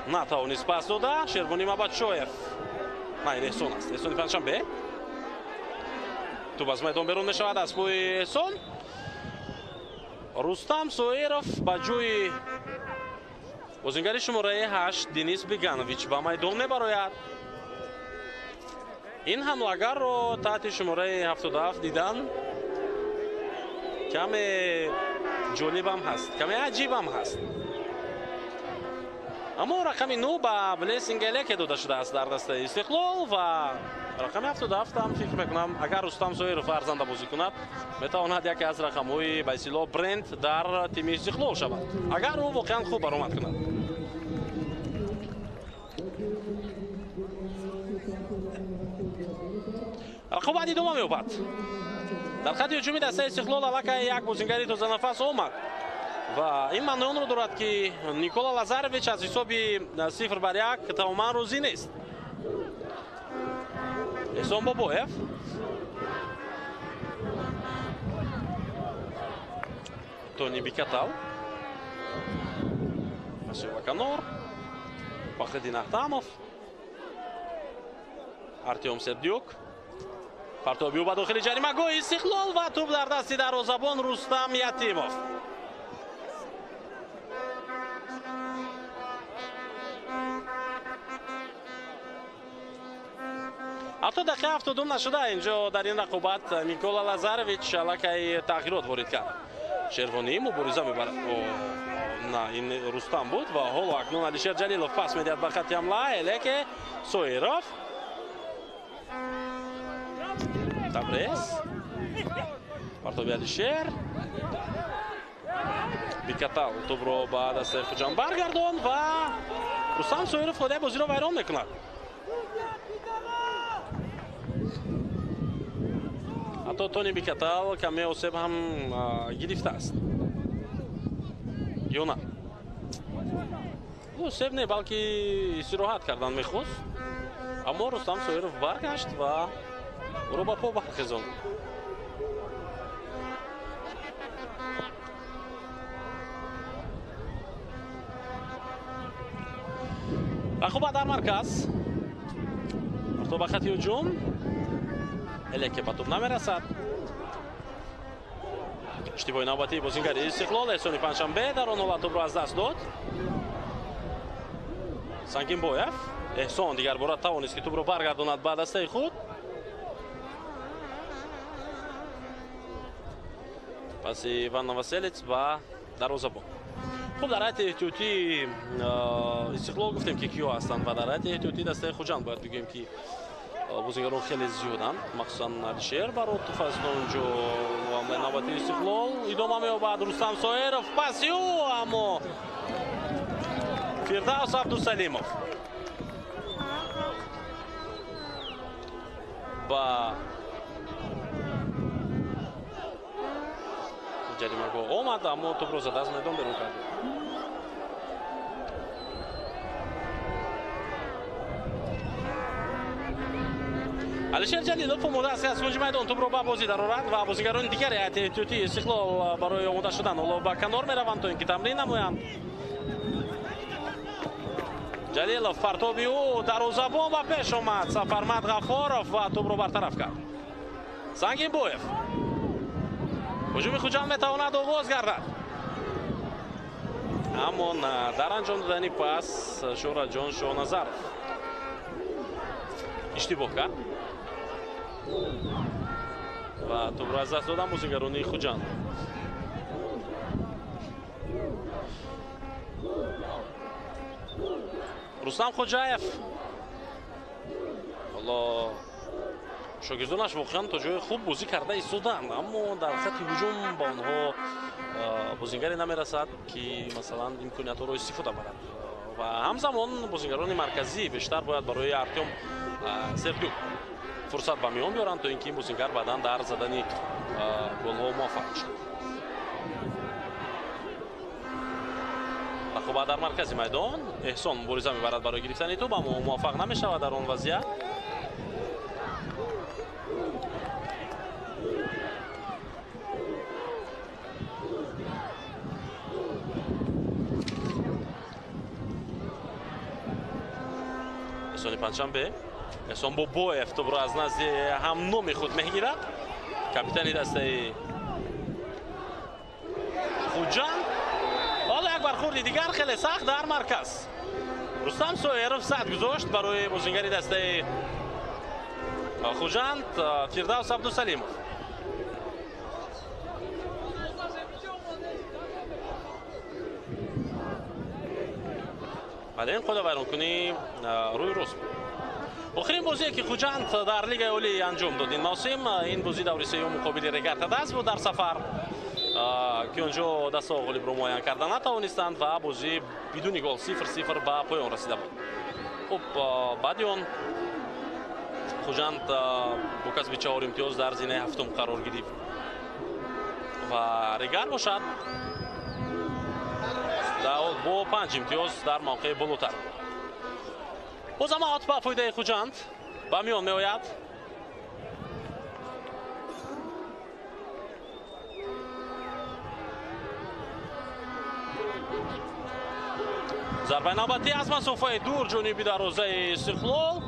натавонист пас дода, Шервонӣ Мабадшоев. На, ин Эҳсон аст, Эҳсони Панҷшанбе. Тӯб аз майдон берун мешавад аз пӯи Эҳсон. Рустам Соиров ба ҷои бозингари шумораи 8 Денис Беганович ба майдон мебарояд. ин ҳамлагарро таҳти шумораи 77 дидан каме ҷолибам ҳаст, каме аҷибам ҳаст. аммо рақами 9 ба Блессингелеке дода шудааст дар дастаи Истиқлол ва рақами 77 ҳам фикр мекунам агар Рустам Соиров арзанда бозӣ кунад метавонад яке аз рақамҳои ба истлоҳ бренд дар тими Истиқлол шавад, агар ӯ воқеан хуб баромад кунад. рақобат идома меёбад. дар хатти ҳуҷумии дастаи Истиқлол аллакай як бозингари тозанафас омад ва ин маънои онро дорад ки Никола Лазарович аз ҳисоби 0-1 тамоман розӣ нест. Эҳсон Бобоев Тони Бикатал Асёва Канор Фахриддин Ахтамов Артем Сердюк партобиё ба дохили ҷаримагоҳи Истиқлол ва тӯб дар дасти дарвозабон Рустам Ятимов. ҳатто дақиқаи 70 нашуда инҷо дар ин рақобат Никола Лазарович аллакай тағйирот ворид кард. Шервонӣ мубориза мебарад. На, ин Рустам буд ва ҳоло акнун Алишер Ҷалилов пас медиҳад ба хатти ҳамла. Элеке Соиров Табрез партоби Алишер Бикатал тӯбро ба дастаи Хуҷанд баргардон ва Рустам Соиров ходиаи бозиро вайрон мекунад. ҳатто Тони Бикатал каме осеб ҳам гирифтааст. ё на? осеб не, балки истироҳат кардан мехост. аммо Рустам Соиров баргашт ва ӯро ба по бархезонд. рақобат дар марказ. то ба хатти ҳуҷум Элеке ба тӯб намерасад. иштибоҳи навбатии бозингари Истиқлол Эҳсони Панҷшанбе дар он ҳолат тӯбро аз даст дод. Сангинбоев Эҳсон дигар бора тавонист ки тӯбро баргардонад ба дастаи худ. паси Иван Новоселец ба дарвозабон. хуб, дар ҳайати эҳтиётии Истиқлол гуфтем ки киё ҳастанд ва дар ҳайати эҳтиётии дастаи Хуҷанд бояд бигӯем ки бозингарон хеле зиёданд, махсусан Алишер Баротов аст онҷо ҳамлаи навбатии Истиқлол идома меёбад. Рустам Соиров паси ӯ, аммо Фирдавс Абдусалимов ба ҷаримагоҳ омад, аммо тӯбро зада аз майдон берун кард. Алишер Ҷалилов омода аст аз кунҷи майдон тӯбро ба бозӣ дарорад ва бозигарони дигари ҳайати эҳтиётии Истиқлол барои омода шудан ҳоло ба канор мераванд то ин ки тамрин намоянд. Ҷалилов партоби ӯ дарвозабон ба пеш омад. Сафармат Ғафоров ва тӯбро бартараф кард. Сангинбоев ҳуҷуми Хуҷанд метавонад оғоз гардад, аммо на дар анҷом додани пас Шӯраҷон Шоҳназаров иштибоҳ кард ва тӯбро аз даст додан бозингарони Хуҷанд. Рустам Хоҷаев ҳоло шогирдонаш воқеан то ҷои хуб бозӣ карда истоданд, аммо дар хати ҳуҷум ба онҳо бозингаре намерасад ки масалан имкониятҳоро истифода барад ва ҳамзамон бозингарони марказӣ бештар бояд барои Артем Сердюк фурсат ба миён биёранд то ин ки ин бозингар баъдан дар задани голҳо муваффақ бошад. рақоба дар маркази майдон, эҳсон мубориза мебарад барои гирифтани тӯб, аммо муваффақ намешавад дар он вазъият. эҳсони панҷшанбе, эҳсон бобоев тӯбро аз назди ҳамноми худ мегирад. Капитани дастаи Хуҷанд. ҳоло як бархурди дигар хеле сахт дар марказ. Рустам Соиров сад гузошт барои бозингари дастаи Хуҷанд, Фирдавс Абдусалимов. вале ин қода вайронкунӣ рӯи рост буд. охирин бозие ки Хуҷанд дар лигаи олӣ анҷом дод ин мавсим, ин бозӣ даври сеюм муқобили Регарта даст буд дар сафар ки онҷо дастаҳо ғолибро муайян карда натавонистанд ва бозӣ бидуни гол 0-0 ба поён расида буд. хуб баъди он Хуҷанд бо касби 4 имтиёз дар зинаи ҳафтум қарор гирифт ва Регар бошад бо 5 имтиёз дар мавқеи болотар. озамаот ба фоидаи Хуҷанд ба миён меояд. зарбаи навбатӣ аз масофаи дур ҷониби дарозаи Истиқлол,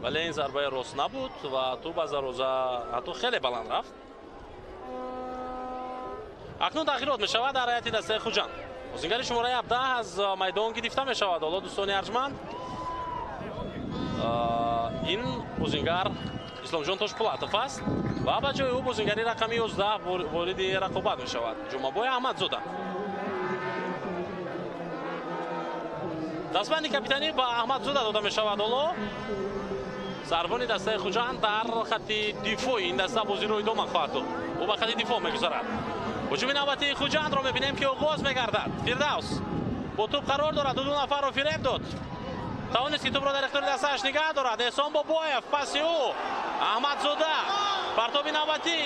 вале ин зарбаи рост набуд ва тӯб аз дароза ҳатто хеле баланд рафт. акнун тағйирот мешавад дар ҳайати дастаи Хуҷанд. бозингари шумораи 17 аз майдон гирифта мешавад. ҳоло дӯстони арҷманд, ин бозингар исломҷон Тошпулатов аст ва ба ҷои ӯ бозингари рақами 11 вориди рақобат мешавад. Ҷумабой Аҳмадзода. дастбанди капитанӣ ба Аҳмадзода дода мешавад. ҳоло зарбони дастаи Хуҷанд дар хати дифои ин даста бозиро идома хоҳад дод. ӯ ба хати дифоъ мегузарад. ҳуҷуми навбатии Хуҷандро мебинем ки оғоз мегардад. Фирдавс бо тӯб қарор дорад, ду нафарро фиреб дод. тавонист ки тӯбро дар ихтиёри дастааш нигоҳ дорад. эҳсон Бобоев, паси ӯ Аҳмадзода, партоби навбатӣ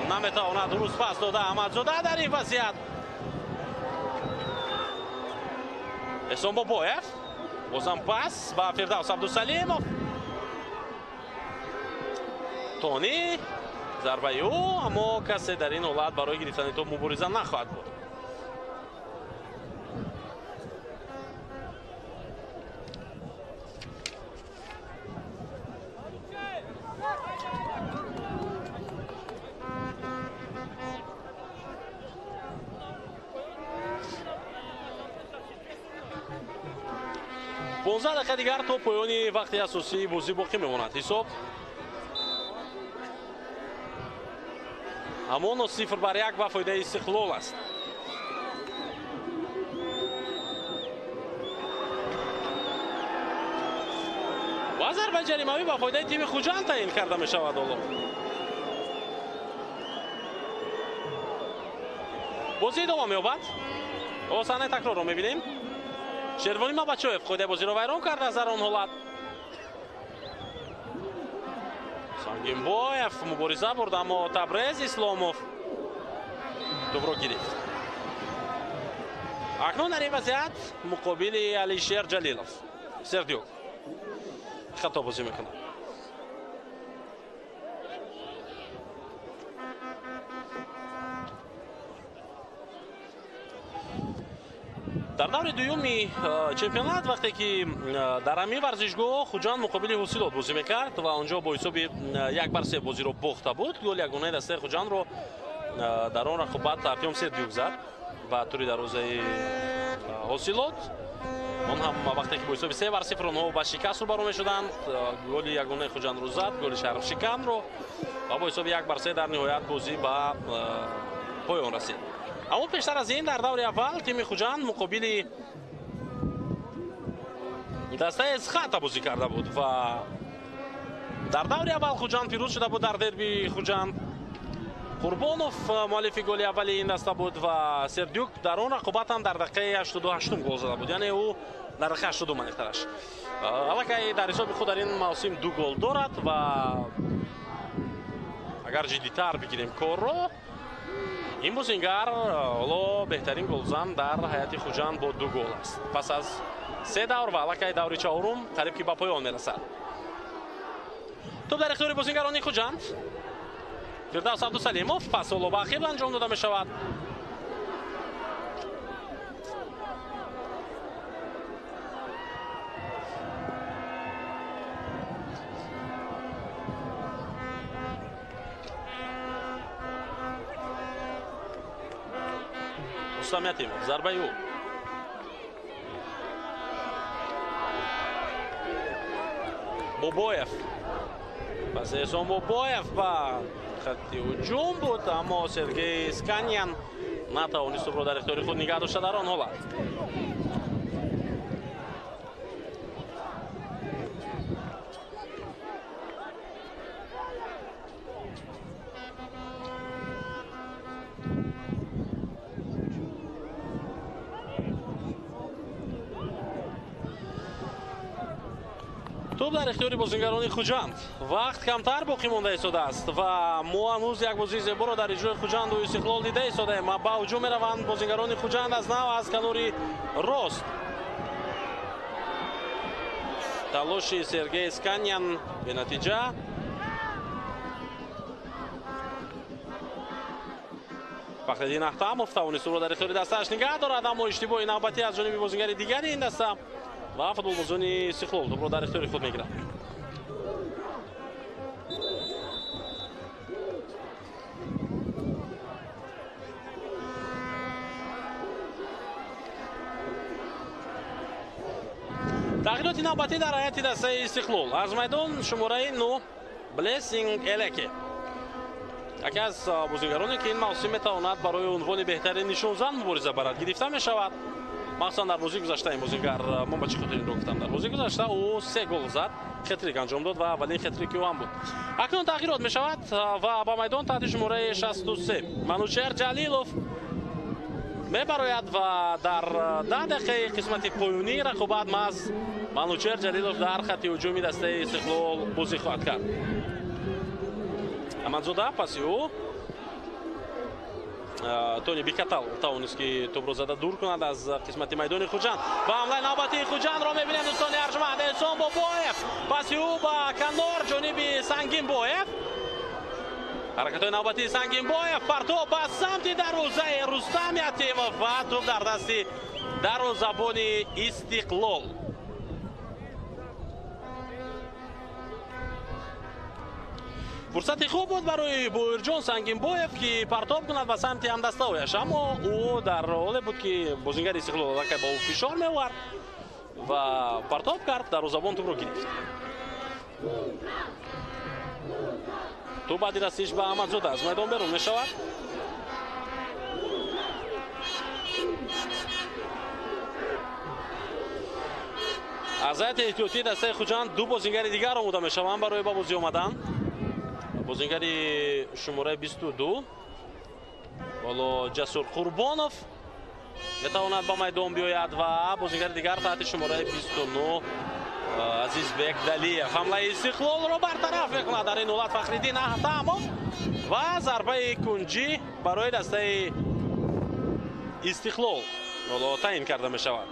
наметавонад дуруст пас дода. Аҳмадзода дар ин вазъият. эҳсон Бобоев бозам пас ба Фирдавс Абдусалимов. Тони зарбаи ӯ, аммо касе дар ин ҳолат барои гирифтани тӯб мубориза нахоҳад буд. понздаҳ дақиқа дигар то поёни вақти асосии бозӣ боқӣ мемонад. ҳисоб ҳамон 0-1 ба фоидаи Истиқлол аст. ва зарбаи ҷаримавӣ ба фоидаи тими Хуҷанд таъин карда мешавад. ҳоло бозӣ идома меёбад. саҳнаи такрорро мебинем. Шервони Мабачоев қоидаи бозиро вайрон карда аз дар он ҳолат. Сангинбоев мубориза бурд, аммо Табрез Исломов тӯбро гирифт. акнун дар ин вазъият муқобили Алишер Ҷалилов Сердюк хато бозӣ мекунад. дар даври дуюми чемпионат вақте ки дар ҳамин варзишгоҳ Хуҷанд муқобили Ҳосилот бозӣ мекард ва онҷо бо ҳисоби 1-0 бозиро бохта буд. голи ягонаи дастаи Хуҷандро дар он рақобат Артем Сердюк зад ба тури дарозаи Ҳосилот. он ҳам вақте ки бо ҳисоби 3-0 онҳо ба шикаст рӯбарӯ мешуданд. голи ягонаи Хуҷандро зад, голи Шарфшиканро ва бо ҳисоби 1-3 дар ниҳоят бозӣ ба поён расид. аммо пештар аз ин дар даври аввал тими Хуҷанд муқобили дастаи Эсхата бозӣ карда буд ва дар даври аввал Хуҷанд пирӯз шуда буд дар дерби Хуҷанд. Қурбонов муаллифи голи аввали ин даста буд ва Сердюк дар он рақобат ҳам дар дақиқаи 88 гол зада буд. Яъне ӯ дар дақиқаи 82 манехтараш. Аллакай дар ҳисоби худ дар ин мавсим 2 гол дорад ва агар ҷиддитар бигирем корро, ин бозингар ҳоло беҳтарин голзан дар ҳайати Хуҷанд бо 2 гол аст. Пас аз 3 давр ва аллакай даври чаҳорум қариб ки ба поён мерасад. Топ дар ихтиёри бозингарони Хуҷанд. Фирдавс Абдусалимов пас ҳоло ба ақиб анҷом дода мешавад. Рустам Ятимов, зарбаи ӯ. Бобоев. Пас Эҳсон Бобоев ба хатти ҳуҷум буд, аммо Сергей Сканян натавонист тӯбро дар ихтиёри худ нигоҳ дошта дар он ҳолат. Тӯб дар ихтиёри бозингарони Хуҷанд. Вақт камтар боқӣ монда истодааст ва мо ҳанӯз як бозии зеборо дар иҷрои Хуҷанду Истиқлол дида истодаем. Ба ҳуҷум мераванд бозингарони Хуҷанд аз нав аз канори рост. Талоши Сергей Сканян бенатиҷа. Фахриддин Ахтамов тавонист ӯро дар ихтиёри дастааш нигоҳ дорад, аммо иштибоҳи навбатӣ аз ҷониби бозингари дигари ин даста ва футболбозони Истиқлол тӯбро дар ихтиёри худ мегирад. тағйироти навбатӣ дар ҳайати дастаи Истиқлол. Аз майдон шумораи 9 Блессинг Элеке. яке аз бозингароне ки ин мавсим метавонад барои унвони беҳтарин нишонзан мубориза барад гирифта мешавад. махсусан дар бозии гузашта ин бозингар ман ба чӣ хотир инро гуфтам, дар бозии гузашта ӯ 3 гол зад, хетрик анҷом дод ва аввалин хетрики ӯ ҳам буд. акнун тағйирот мешавад ва ба майдон таҳти шумораи 63 Манучер Ҷалилов мебарояд ва дар 10 дақиқаи қисмати поёнии рақобат маҳз Манучер Ҷалилов дар хатти ҳуҷуми дастаи Истиқлол бозӣ хоҳад кард. Амадзода паси ӯ Тони Бикатал тавонист ки тӯбро зада дур кунад аз қисмати майдони Хуҷанд. Ба ҳамлаи навбатии Хуҷандро мебинем дӯстони арҷманд. Эҳсон Бобоев паси ӯ ба канор ҷониби Сангинбоев. ҳаракатҳои навбатии Сангинбоев, партоб ба самти дарвозаи Рустам Ятимов ва тӯб дар дасти дарвозабони Истиқлол. фурсати хуб буд барои Буирҷон Сангинбоев ки партоб кунад ба самти ҳамдастаояш, аммо ӯ дар ҳоле буд ки бозингари Истиқлол аллакай ба ӯ фишор меовард ва партоб кард, дарвозабон тӯбро гирифт. тӯб баъди расиш ба Амадзода аз майдон берун мешавад. аз ҳайати эҳтиётии дастаи Хуҷанд 2 бозингари дигар омода мешаванд барои ба бозӣ омадан. бозингари шумораи 22 ҳоло Ҷасур Қурбонов метавонад ба майдон биёяд ва бозингари дигар таҳти шумораи 29 Азизбек Далиев ҳамлаи Истиқлолро бартараф мекунад. дар ин ҳолат Фахриддин Ахтамов ва зарбаи кунҷӣ барои дастаи Истиқлол ҳоло таъин карда мешавад.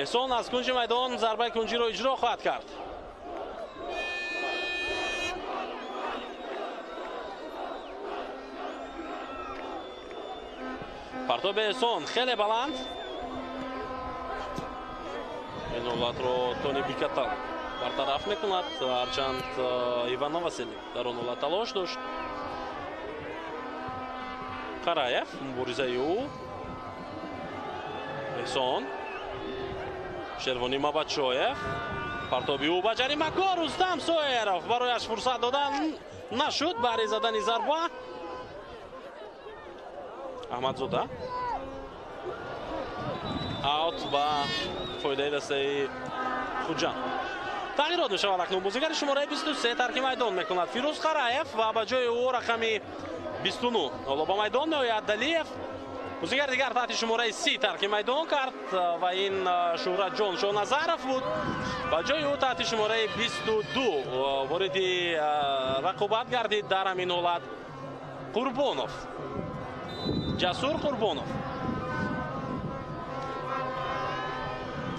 эҳсон аз кунҷи майдон зарбаи кунҷиро иҷро хоҳад кард. партоби эҳсон хеле баланд. ин ҳолатро Тони Бикатал бартараф мекунад, ҳарчанд Иван Новоселов дар он ҳолат талош дошт. Қараев муборизаи ӯ. эҳсон Шервони Мабадшоев партоби ӯ ба ҷаримакор Рустам Соеров барояш фурсат додан нашуд баъди задани зарба. Аҳмадзода аут ва фоидаи дастаи хуҷанд. тағйирот мешавад. акнун бозигари шумораи 23 тарки майдон мекунад Фирӯз Қараев ва ба ҷои ӯ рақами 29 ҳоло ба майдон меояд Далиев. бозигари дигар таҳти шумораи 30 тарки майдон кард ва ин Шуҳратҷон Шоҳназаров буд. ба ҷои ӯ таҳти шумораи 22 вориди рақобат гардид дар ҳамин ҳолат Қурбонов, Ҷасур Қурбонов.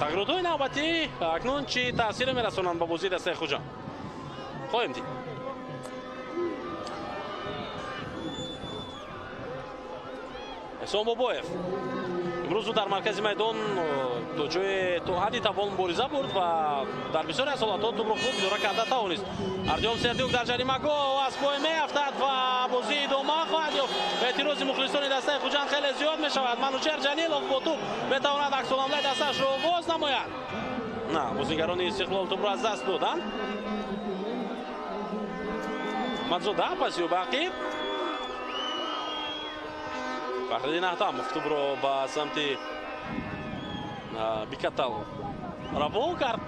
тағйиротҳои навбатӣ акнун чӣ таъсире мерасонанд ба бозии дастаи Хуҷанд? хоҳем дид. Эҳсон Бобоев имрӯз дар маркази майдон то ҷое то ҳадди тавон мубориза бурд ва дар бисёре аз ҳолатҳо тӯбро хуб идора карда тавонист. Артём Сердюк дар ҷаримагоҳ аз пой меафтад ва бозии идома хоҳад ёфт. эътирози мухлисони дастаи Хуҷанд хеле зиёд мешавад. Манучер Ҷалилов бо тӯб метавонад аксҳамлаи дастаашро боз намояд. на бозигарони Истиқлол тӯбро аз даст доданд. Мадзода пасиё бақӣ Фахриддин Аҳтамов тӯбро ба самти Бикатал равон кард.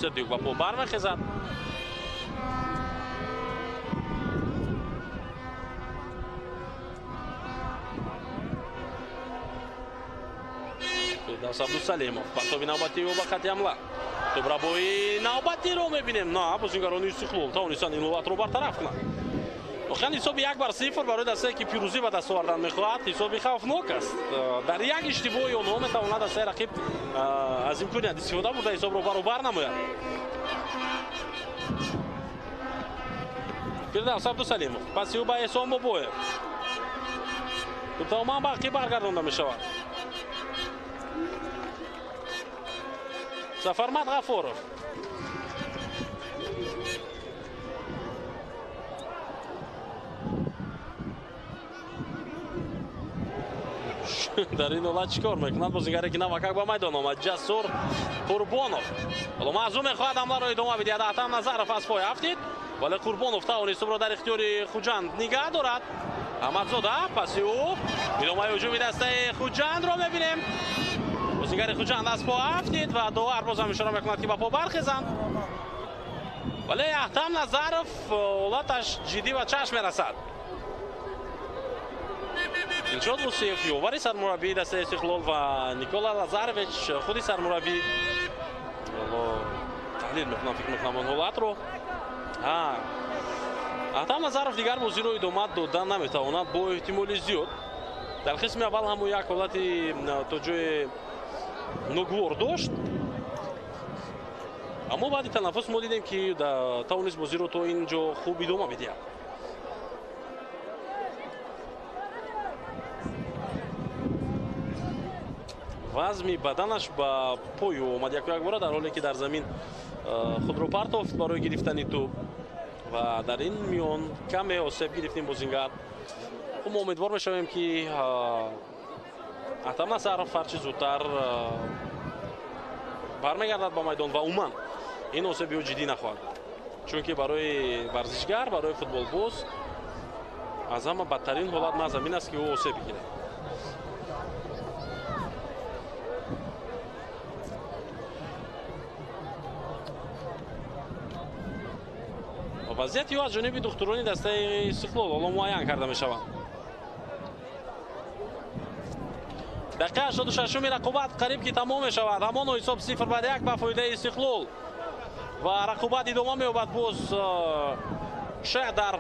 Сердюк ба по бармехезад. Фирдавс Абдусалимов партоби навбатӣ ӯ ба хати ҳамла. тӯбрабои навбатиро мебинем. на бозигарони Истиқлол тавонистанд ин ҳолатро бартараф кунанд. охиран ҳисоби 1-0 барои дастае ки пирӯзӣ ба даст овардан мехоҳад ҳисоби хавфнок аст. дар як иштибоҳи онҳо метавонад дастаи рақиб аз имконият истифода бурда ҳисобро баробар намояд. Фирдавс Абдусалимов паси ӯ ба Эҳсон Бобоев. тӯб тамоман бақӣ баргардонда мешавад. Сафармат Ғафоров дар ин ҳолат чӣ кор мекунад бозигаре ки навакак ба майдон омад? Ҷасур Қурбонов ҳоло маъзум мехоҳад ҳамларо идома бидиҳад. Аҳтам Назаров аз пой афтид вале Қурбонов тавонист тӯбро дар ихтиёри Хуҷанд нигоҳ дорад. Аҳмадзода паси ӯ идомаи ҳуҷуми дастаи Хуҷандро мебинем. бозигари Хуҷанд аз по афтид ва довар бозам ишора мекунад ки ба по бархезанд. вале Аҳтам Назаров ҳолаташ ҷиддӣ ва чашм мерасад. Илшод Мусиев ёвари сармураббии дастаи Истиқлол ва Никола Лазарович худи сармураббӣ таҳлил мекунам фикр мекунам он ҳолатро. Аҳтам Назаров дигар бозиро идома додан наметавонад бо эҳтимоли зиёд. дар қисми аввал ҳамон як ҳолати то ҷое ногвор дошт. аммо баъди танаффус мо дидем ки тавонист бозиро то ин ҷо хуб идома бидиҳад. вазми баданаш ба пой омад як бора дар ҳоле ки дар замин худро партофт барои гирифтани тӯб ва дар ин миён каме осеб гирифтим бозингар. хуб мо умедвор мешавем ки Аҳтам Назаров ҳарчи зудтар бармегардад ба майдон ва умуман ин осеби ӯ ҷиддӣ нахоҳад буд. чунки барои варзишгар барои футболбоз аз ҳама бадтарин ҳолат на замин аст ки ӯ осеб бигирад. вазъияти ӯ аз ҷониби духтурони дастаи Истиқлол ҳоло муайян карда мешавад. дақиқа 86-уми рақобат қариб ки тамом мешавад. ҳамон ҳисоб 0-1 ба фоидаи Истиқлол ва рақобат идома меёбад. боз шояд дар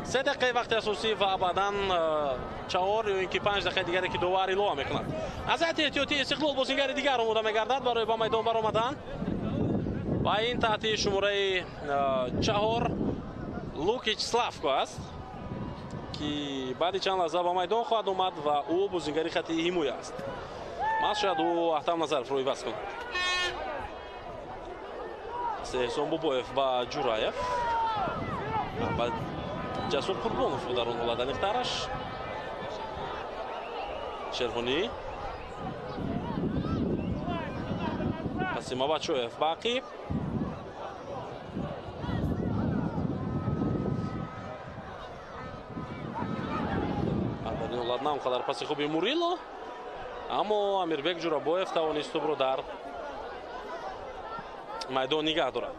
3 дақиқаи вақти асосӣ ва баъдан 4 ё ин ки 5 дақиқаи дигаре ки довар илова мекунад. аз ҳайати эҳтиётӣ Истиқлол бозингари дигар омода мегардад барои ба майдон баромадан. ва ин таҳти шумораи 4 Лукич Славко аст ки баъди чанд лаҳза ба майдон хоҳад омад ва ӯ бозингари хати ҳимоя аст. мас шояд ӯ Аҳтам Назаровро иваз кунад. Эҳсон Бобоев ба Ҷураев ба Ҷасур Қурбонов дар он ҳолат аниқтараш. Шервонӣ Қасима Бачоев бақӣ дар ин ҳолат нам қадар паси хуби Мурило аммо Амирбек Ҷурабоев тавонист тӯбро дар майдон нигаҳ дорад.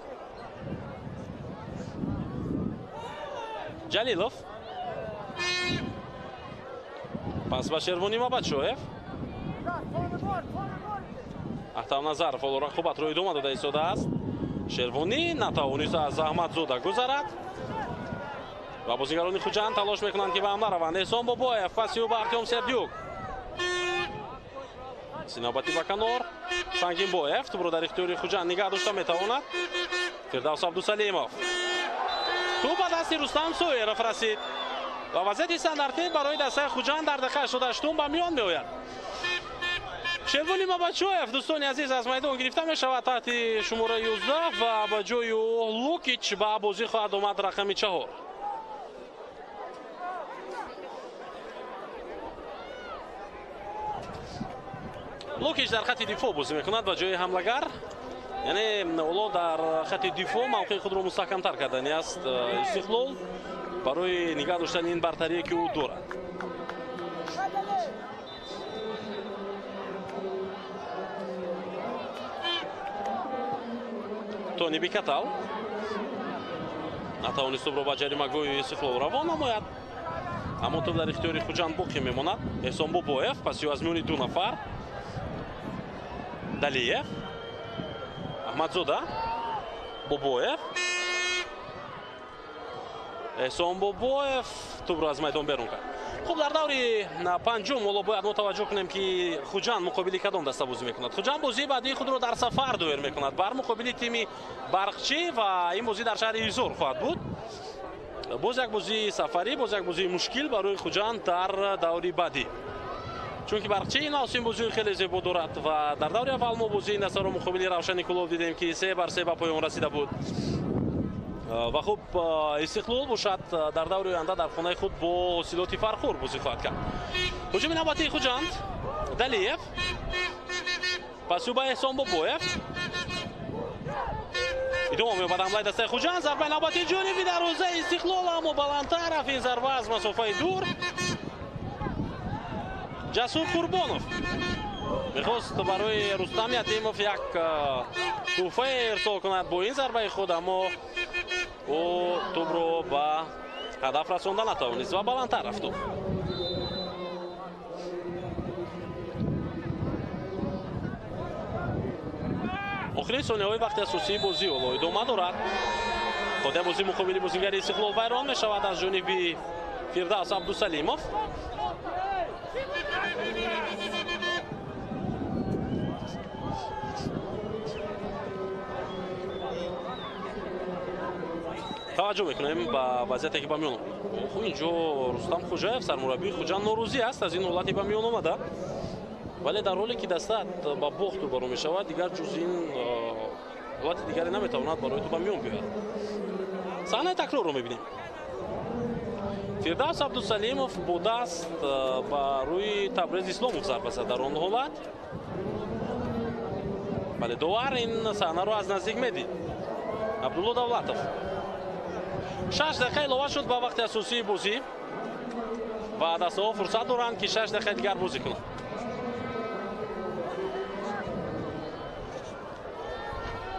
Ҷалилов пас ба Шервонӣ Мабадшоев. Ахтам Назаров ҳоло рақобатро идома дода истодааст. Шервонӣ натавонист аз Аҳмадзода гузарад ва бозигарони Хуҷанд талош мекунанд ки ба ҳамла раванд. Эҳсон Бобоев паси ӯ ба Артём Сердюк. Синоабатӣ ба канор. Сангинбоев тӯбро дар ихтиёри Хуҷанд нигаҳ дошта метавонад. Фирдавс Абдусалимов. Тӯб ба дасти Рустам Соиров расид ва вазъияти стандартӣ барои дастаи Хуҷанд дар дақиқаи 88 ба миён меояд. Шервонӣ Мабадшоев дӯстони азиз аз майдон гирифта мешавад таҳти шумора 11 ва ба ҷои ӯ Лукич ба бозӣ хоҳад омад рақами 4. Лукич дар хати дифоъ бозӣ мекунад ба ҷои ҳамлагар. яъне оло дар хати дифоъ мавқеи худро мустаҳкамтар кардани аст Истиқлол барои нигаҳ доштани ин бартарие ки ӯ дорад. Тони Бикатал натавонист тӯбро ба ҷаримагоҳи Истиқлол равон намояд, аммо тӯб дар ихтиёри Хуҷанд боқӣ мемонад. Эҳсон Бобоев паси ӯ аз миёни ду нафар. Далиев, Аҳмадзода, Бобоев. Эҳсон Бобоев тӯбро аз майдон берун кард. Хуб, дар даври панҷум ҳоло бояд мо таваҷҷӯҳ кунем ки Хуҷанд муқобили кадом даста бозӣ мекунад. Хуҷанд бозии баъдии худро дар сафар доир мекунад бар муқобили тими Барқчӣ ва ин бозӣ дар шаҳри Ҳизор хоҳад буд. боз як бозии сафарӣ, боз як бозии мушкил барои Хуҷанд дар даври баъдӣ. чунки Барқчӣ ин мавсим бозии хеле зебо дорад ва дар даври аввал мо бозии ин дастаро муқобили Равшани Кулов дидем ки 3-3 ба поён расида буд. ва хуб, Истиқлол бошад дар даври оянда дар хонаи худ бо ҳосилоти фархор бозӣ хоҳад кард. ҳуҷуми навбатии Хуҷанд. Далиев паси ӯ ба Эҳсон Бобоев. идома меёбад ҳамлаи дастаи Хуҷанд. зарбаи навбатии ҷониби дарвозаи Истиқлол, аммо баландтар рафт ин зарба аз масофаи дур. Ҷасур Қурбонов мехост барои Рустам Ятимов як тӯҳфае ирсол кунад бо ин зарбаи худ, аммо ӯ тӯбро ба ҳадаф расонда натавонист ва баландтар рафт. охирин сониҳаҳои вақти асосии бозӣ ҳоло идома дорад. ходаи бозӣ муқобили бозигари Истиқлол вайрон мешавад аз ҷониби Фирдавс Абдусалимов. таваҷҷӯҳ мекунем ба вазъияте ки ба миён омад. инҷо Рустам Хуҷаев сармураббии Хуҷанд норӯзӣ аст аз ин ҳолати ба миён омада, вале дар ҳоле ки дастаат ба бохт рӯбарӯ мешавад, дигар ҷуз ин ҳолати дигаре наметавонад барои ту ба миён биёяд. саҳнаи такрорро мебинем. Фирдавс Абдусалимов бо даст ба рӯи Табрез Исломов зарба зад дар он ҳолат. бале довар ин саҳнаро аз наздик медид. Абдулло Давлатов. 6 дақиқа илова шуд ба вақти асосии бозӣ ва дастаҳо фурсат доранд ки 6 дақиқаи дигар бозӣ кунанд.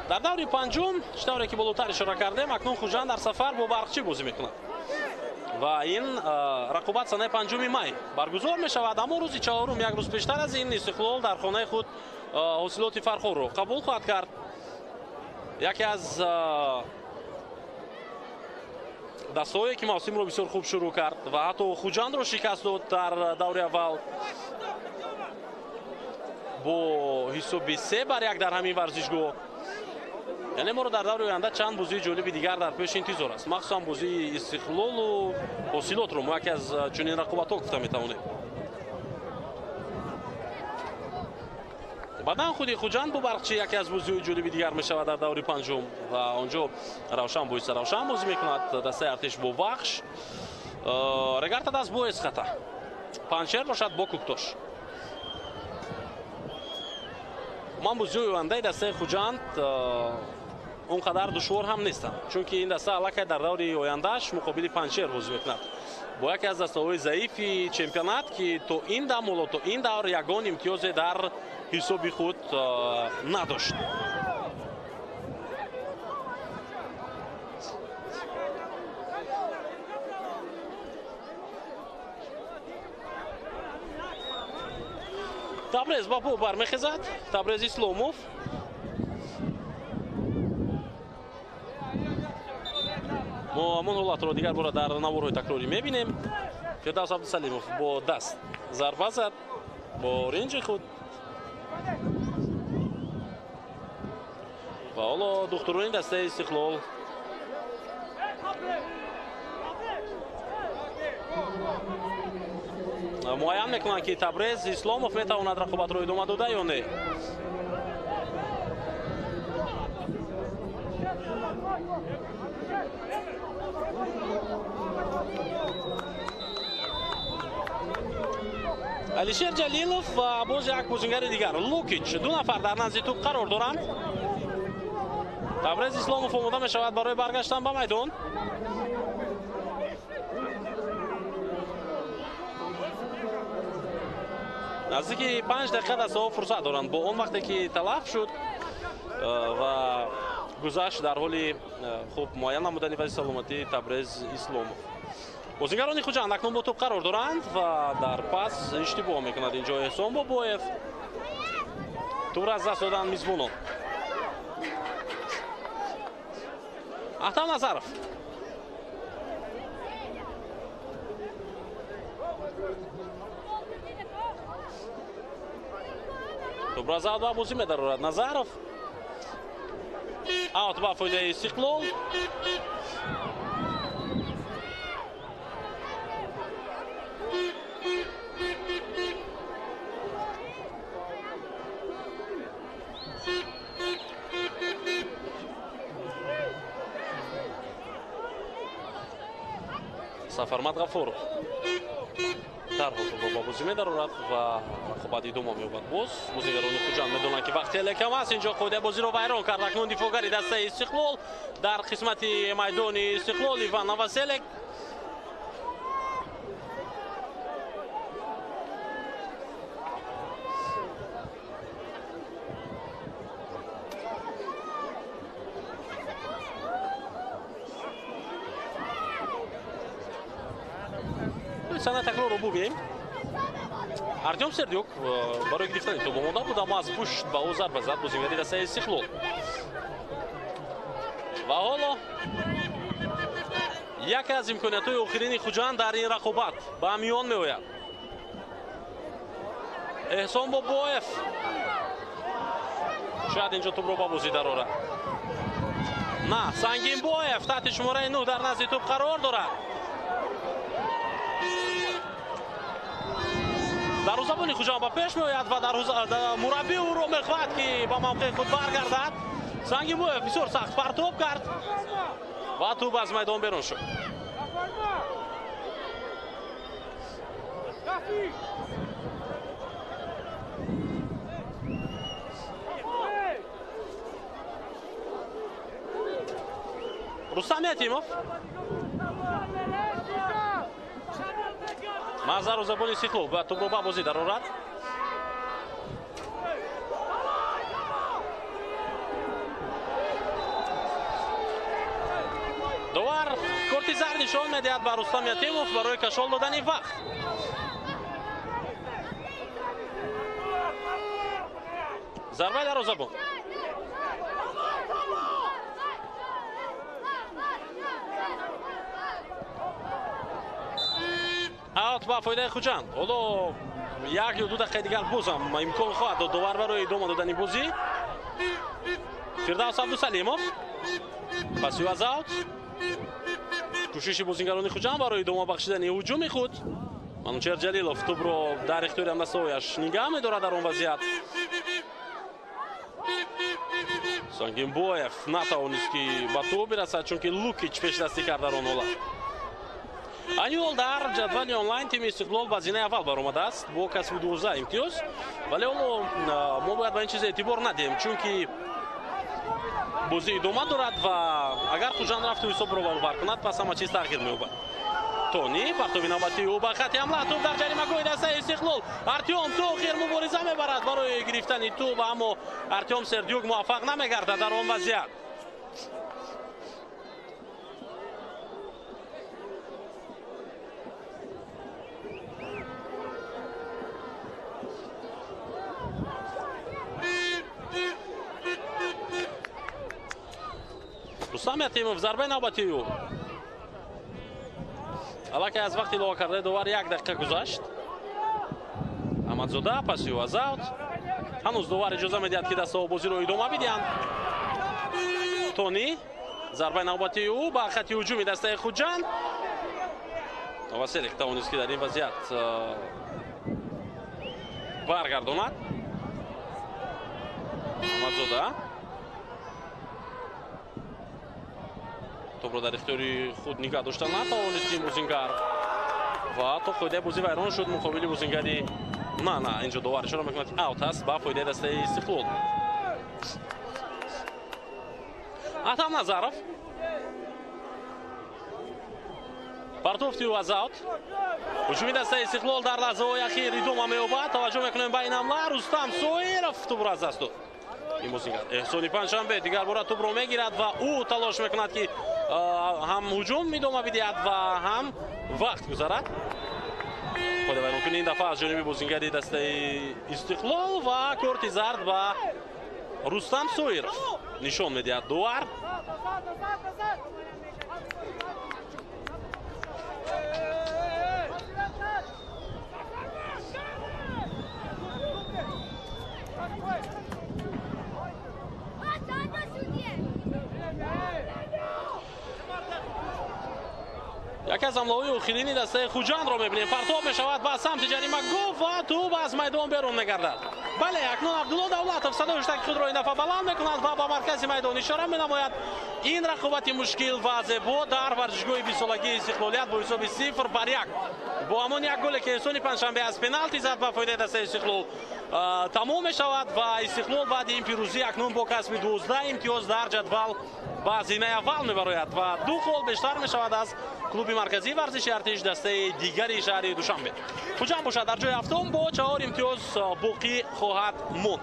дар даври панҷум читавре ки болотар ишора кардем, акнун Хуҷанд дар сафар бо Барқчӣ бозӣ мекунад ва ин рақобат санаи панҷуми май баргузор мешавад, аммо рӯзи чаҳорум як рӯз пештар аз ин Истиқлол дар хонаи худ ҳосилоти фархорро қабул хоҳад кард. яке аз дастаҳое ки мавсимро бисёр хуб шурӯъ кард ва ҳатто Хуҷандро шикаст дод дар даври аввал бо ҳисоби 3-1 дар ҳамин варзишгоҳ. яъне моро дар даври оянда чанд бозии ҷолиби дигар дар пеш интизор аст, махсусан бозии Истиқлолу ҳосилотро мо яке аз чунин рақобатҳо гуфта метавонем. баъдан худи Хуҷанд бо Барқчӣ яке аз бозиҳои ҷолиби дигар мешавад дар даври панҷум ва онҷо Равшан боиса Равшан бозӣ мекунад, дастаи Артеш бо Вахш, Регарта даст бо Эсхата, Паншер бошад бо Куктош. ман бозиҳои ояндаи дастаи Хуҷанд اون قدر دشوار هم نیستن، چون که این دسته علاقه در دور آیندهش مقابل پنچر بازی میکند با یکی از دسته‌های ضعیفی چمپیونات که تو این دم و تو این دور یگان امتیاز در حساب خود نداشت. تبریز با پو برمیخیزد. تبریز اسلاموف ما همون حالت رو دیگر در نوارهای تکراری میبینیم. فردوس عبدالسلیموف با دست ضربه زد با رنج خود و حالا دختران دسته استقلال معین میکنن که تبریز اسلاموف میتواند رقابت رو ادامه داده یا نه. алишер ҷалилов ва боз як бозингари дигар лукич ду нафар дар назди туп қарор доранд. табрез исломов омода мешавад барои баргаштан ба майдон. наздики 5 дақиқа дастаҳо фурсат доранд бо он вақте ки талаф шуд ва гузашт дар ҳоли хуб муайян намудани вазъи саломатии табрез исломов. бозингарони хуҷанд акнун бо туп қарор доранд ва дар пас иштибоҳ мекунад инҷо эҳсон бобоев. тупро аз даст доданд мизбонон. аҳтам назаров тупро зад ва бозӣ медарорад назаров. аут ба фоидаи истиқлол. сафармат ғафуров дарҳол ба бозӣ медарорад ва рақобат идома меёбад. боз бозигарони хуҷанд медонанд ки вақти хеле кам аст. инҷо қоидаи бозиро вайрон кард акнун дифоъгари дастаи истиқлол дар қисмати майдони истиқлол иван новоселек. сана такрорро бубинем. артем сердюк барои гирифтани тӯб омода буд, аммо аз пушт ба ӯ зарба зад бозингари дастаи истиқлол. ва ҳоло яке аз имкониятҳои охирини хуҷанд дар ин рақобат ба миён меояд. эҳсон бобоев шояд инҷо тӯбро ба бозӣ дарорад. на, сангинбоев таҳти шумораи 9 дар назди тӯб қарор дорад. дарвозабони хуҷанд ба пеш меояд ва мураббии ӯро мехоҳад ки ба мавқеи худ баргардад. сангинбоев бисёр сахт партоб кард ва тӯб аз майдон берун шуд. рустам ятимов мазар дарвозабони истиқлол ба тӯбро ба бозӣ дарорад. довар корти зар нишон медиҳад ба рустам ятимов барои кашол додани вақт. зарбаи дарвозабон. аут ба фоидаи хуҷанд. ҳоло як ё ду дақиқаи дигар бозам имкон хоҳад дод довар барои идома додани бозӣ. фирдавс абдусалимов пасиҳо аз аут. кӯшиши бозингарони хуҷанд барои идома бахшидани ҳуҷуми худ. манучер ҷалилов тӯбро дар ихтиёри ҳамдастаҳояш нигаҳ медорад дар он вазъият. сангинбоев натавонист ки ба тӯб бирасад, чунки лукич пешдастӣ кард дар он ҳолат. айни ҳол дар ҷадвали онлайн тими истиқлол ба зинаи аввал баромадааст бо касби 12 имтиёз. вале ҳоло мо бояд ба ин чиз эътибор надиҳем, чунки бозӣ идома дорад ва агар хуҷан рафту ҳисобро баробар кунад пас ҳама чиз тағйир меёбад. Тони партови навбатии ӯ ба хати ҳамла, туп дар ҷаримагоҳи дастаи Истиқлол. Артём то охир мубориза мебарад барои гирифтани туп, аммо Артём Сердюк муваффақ намегардад дар он вазъият. Рустам Ятимов зарбаи навбатии ӯ. аллакай аз вақти илова кардаи довар 1 дақиқа гузашт. Аҳмадзода паси ӯ аз аут. ҳанӯз довар иҷоза медиҳад ки дастаҳо бозиро идома бидиҳанд. Тони зарбаи навбатии ӯ ба хати ҳуҷуми дастаи Хуҷанд. Василик тавонист ки дар ин вазъият баргардонад. Аҳмадзода топро дар ихтиёри худ нигоҳ дошта натавонистим бозингар ва то фоидаи бозӣ вайрон шуд. муқобили бозингари на инҷо довар ишора мекунад ки аут аст ба фоидаи дастаи Истиқлол. Атам Назаров партофти ӯ аз аут. ҳуҷуми дастаи Истиқлол дар лаҳзаҳои ахир идома меёбад. таваҷҷӯҳ мекунем ба ин ҳамла. Рустам Соиров тупро аз даст дод. ин бозингар Эҳсони Панҷшанбе дигар бора тупро мегирад ва ӯ талош мекунад ки ҳам ҳуҷум идома бидиҳад ва ҳам вақт гузарад. фоида вайронкунӣ ин дафъа аз ҷониби бозингари дастаи Истиқлол ва корти зард ба Рустам Соиров нишон медиҳад довар. яке аз ҳамлаҳои охирини дастаи Хуҷандро мебинем. партоб мешавад ба самти ҷарима гуфт ва туп аз майдон берун мегардад. бале акнун Абдулло Давлатов садои хуштаки худро ин дафъа баланд мекунад ва ба маркази майдон ишора менамояд. ин рақобати мушкил ва зебо дар варзишгоҳи бисолагии Истиқлолият бо ҳисоби 0-1 бо ҳамон як голе ки Эҳсони Панҷшанбе аз пеналти зад ба фоидаи дастаи Истиқлол тамом мешавад ва Истиқлол баъди ин пирӯзӣ акнун бо касби 12 имтиёз дар ҷадвал ба зинаи аввал мебарояд ва 2 хол бештар мешавад аз клуби марказии варзиши артиш дастаи дигари шаҳри Душанбе. Хуҷанд бошад дар ҷои ҳафтум бо 4 имтиёз боқӣ хоҳад монд.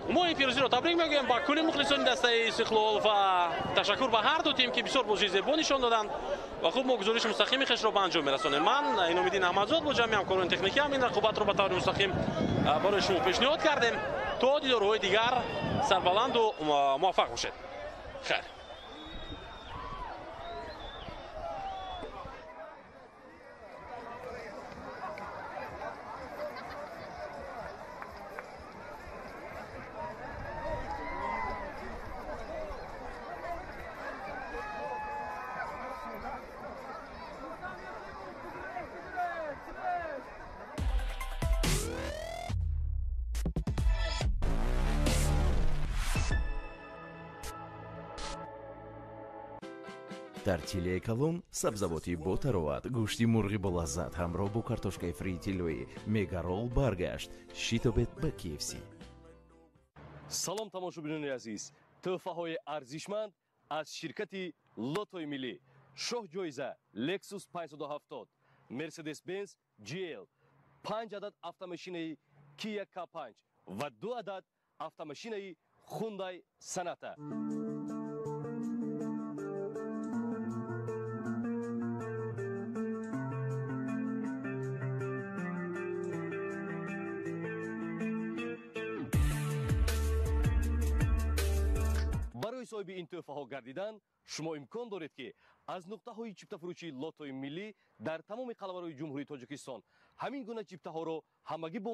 мо ин пирӯзиро табрик мегӯем ба кулли мухлисони дастаи Истиқлол ва ташаккур ба ҳар ду тим ки бисёр бозии зебо нишон доданд ва хуб мо гузориши мустақими хешро ба анҷом мерасонем. ман Иномиддин Аҳмадзод бо ҷамъи ҳамкорон техникиам ин рақобатро ба таври мустақим барои шумо пешниҳод кардем. то дидорҳои дигар сарбаланду муваффақ бошед. хайр. дар тиле калон сабзавоти бо тароват, гӯшти мурғи бо лаззат ҳамроҳ бо картошкаи фри тиллоӣ мегарол баргашт. шитобед ба KFC. салом тамошобинони азиз, тӯҳфаҳои арзишманд аз ширкати Лотои Миллӣ. шоҳ ҷоиза Lexus 570, Mercedes-Benz GL, 5 адад автомашинаи Kia K5 ва 2 адад автомашинаи Hyundai Sonata. барои соҳиби ин тӯҳфаҳо гардидан шумо имкон доред ки аз нуқтаҳои чиптафурӯшии Лотои Миллӣ дар тамоми қалъаҳои ҷумҳурии Тоҷикистон ҳамин гуна чиптаҳоро ҳамагӣ бо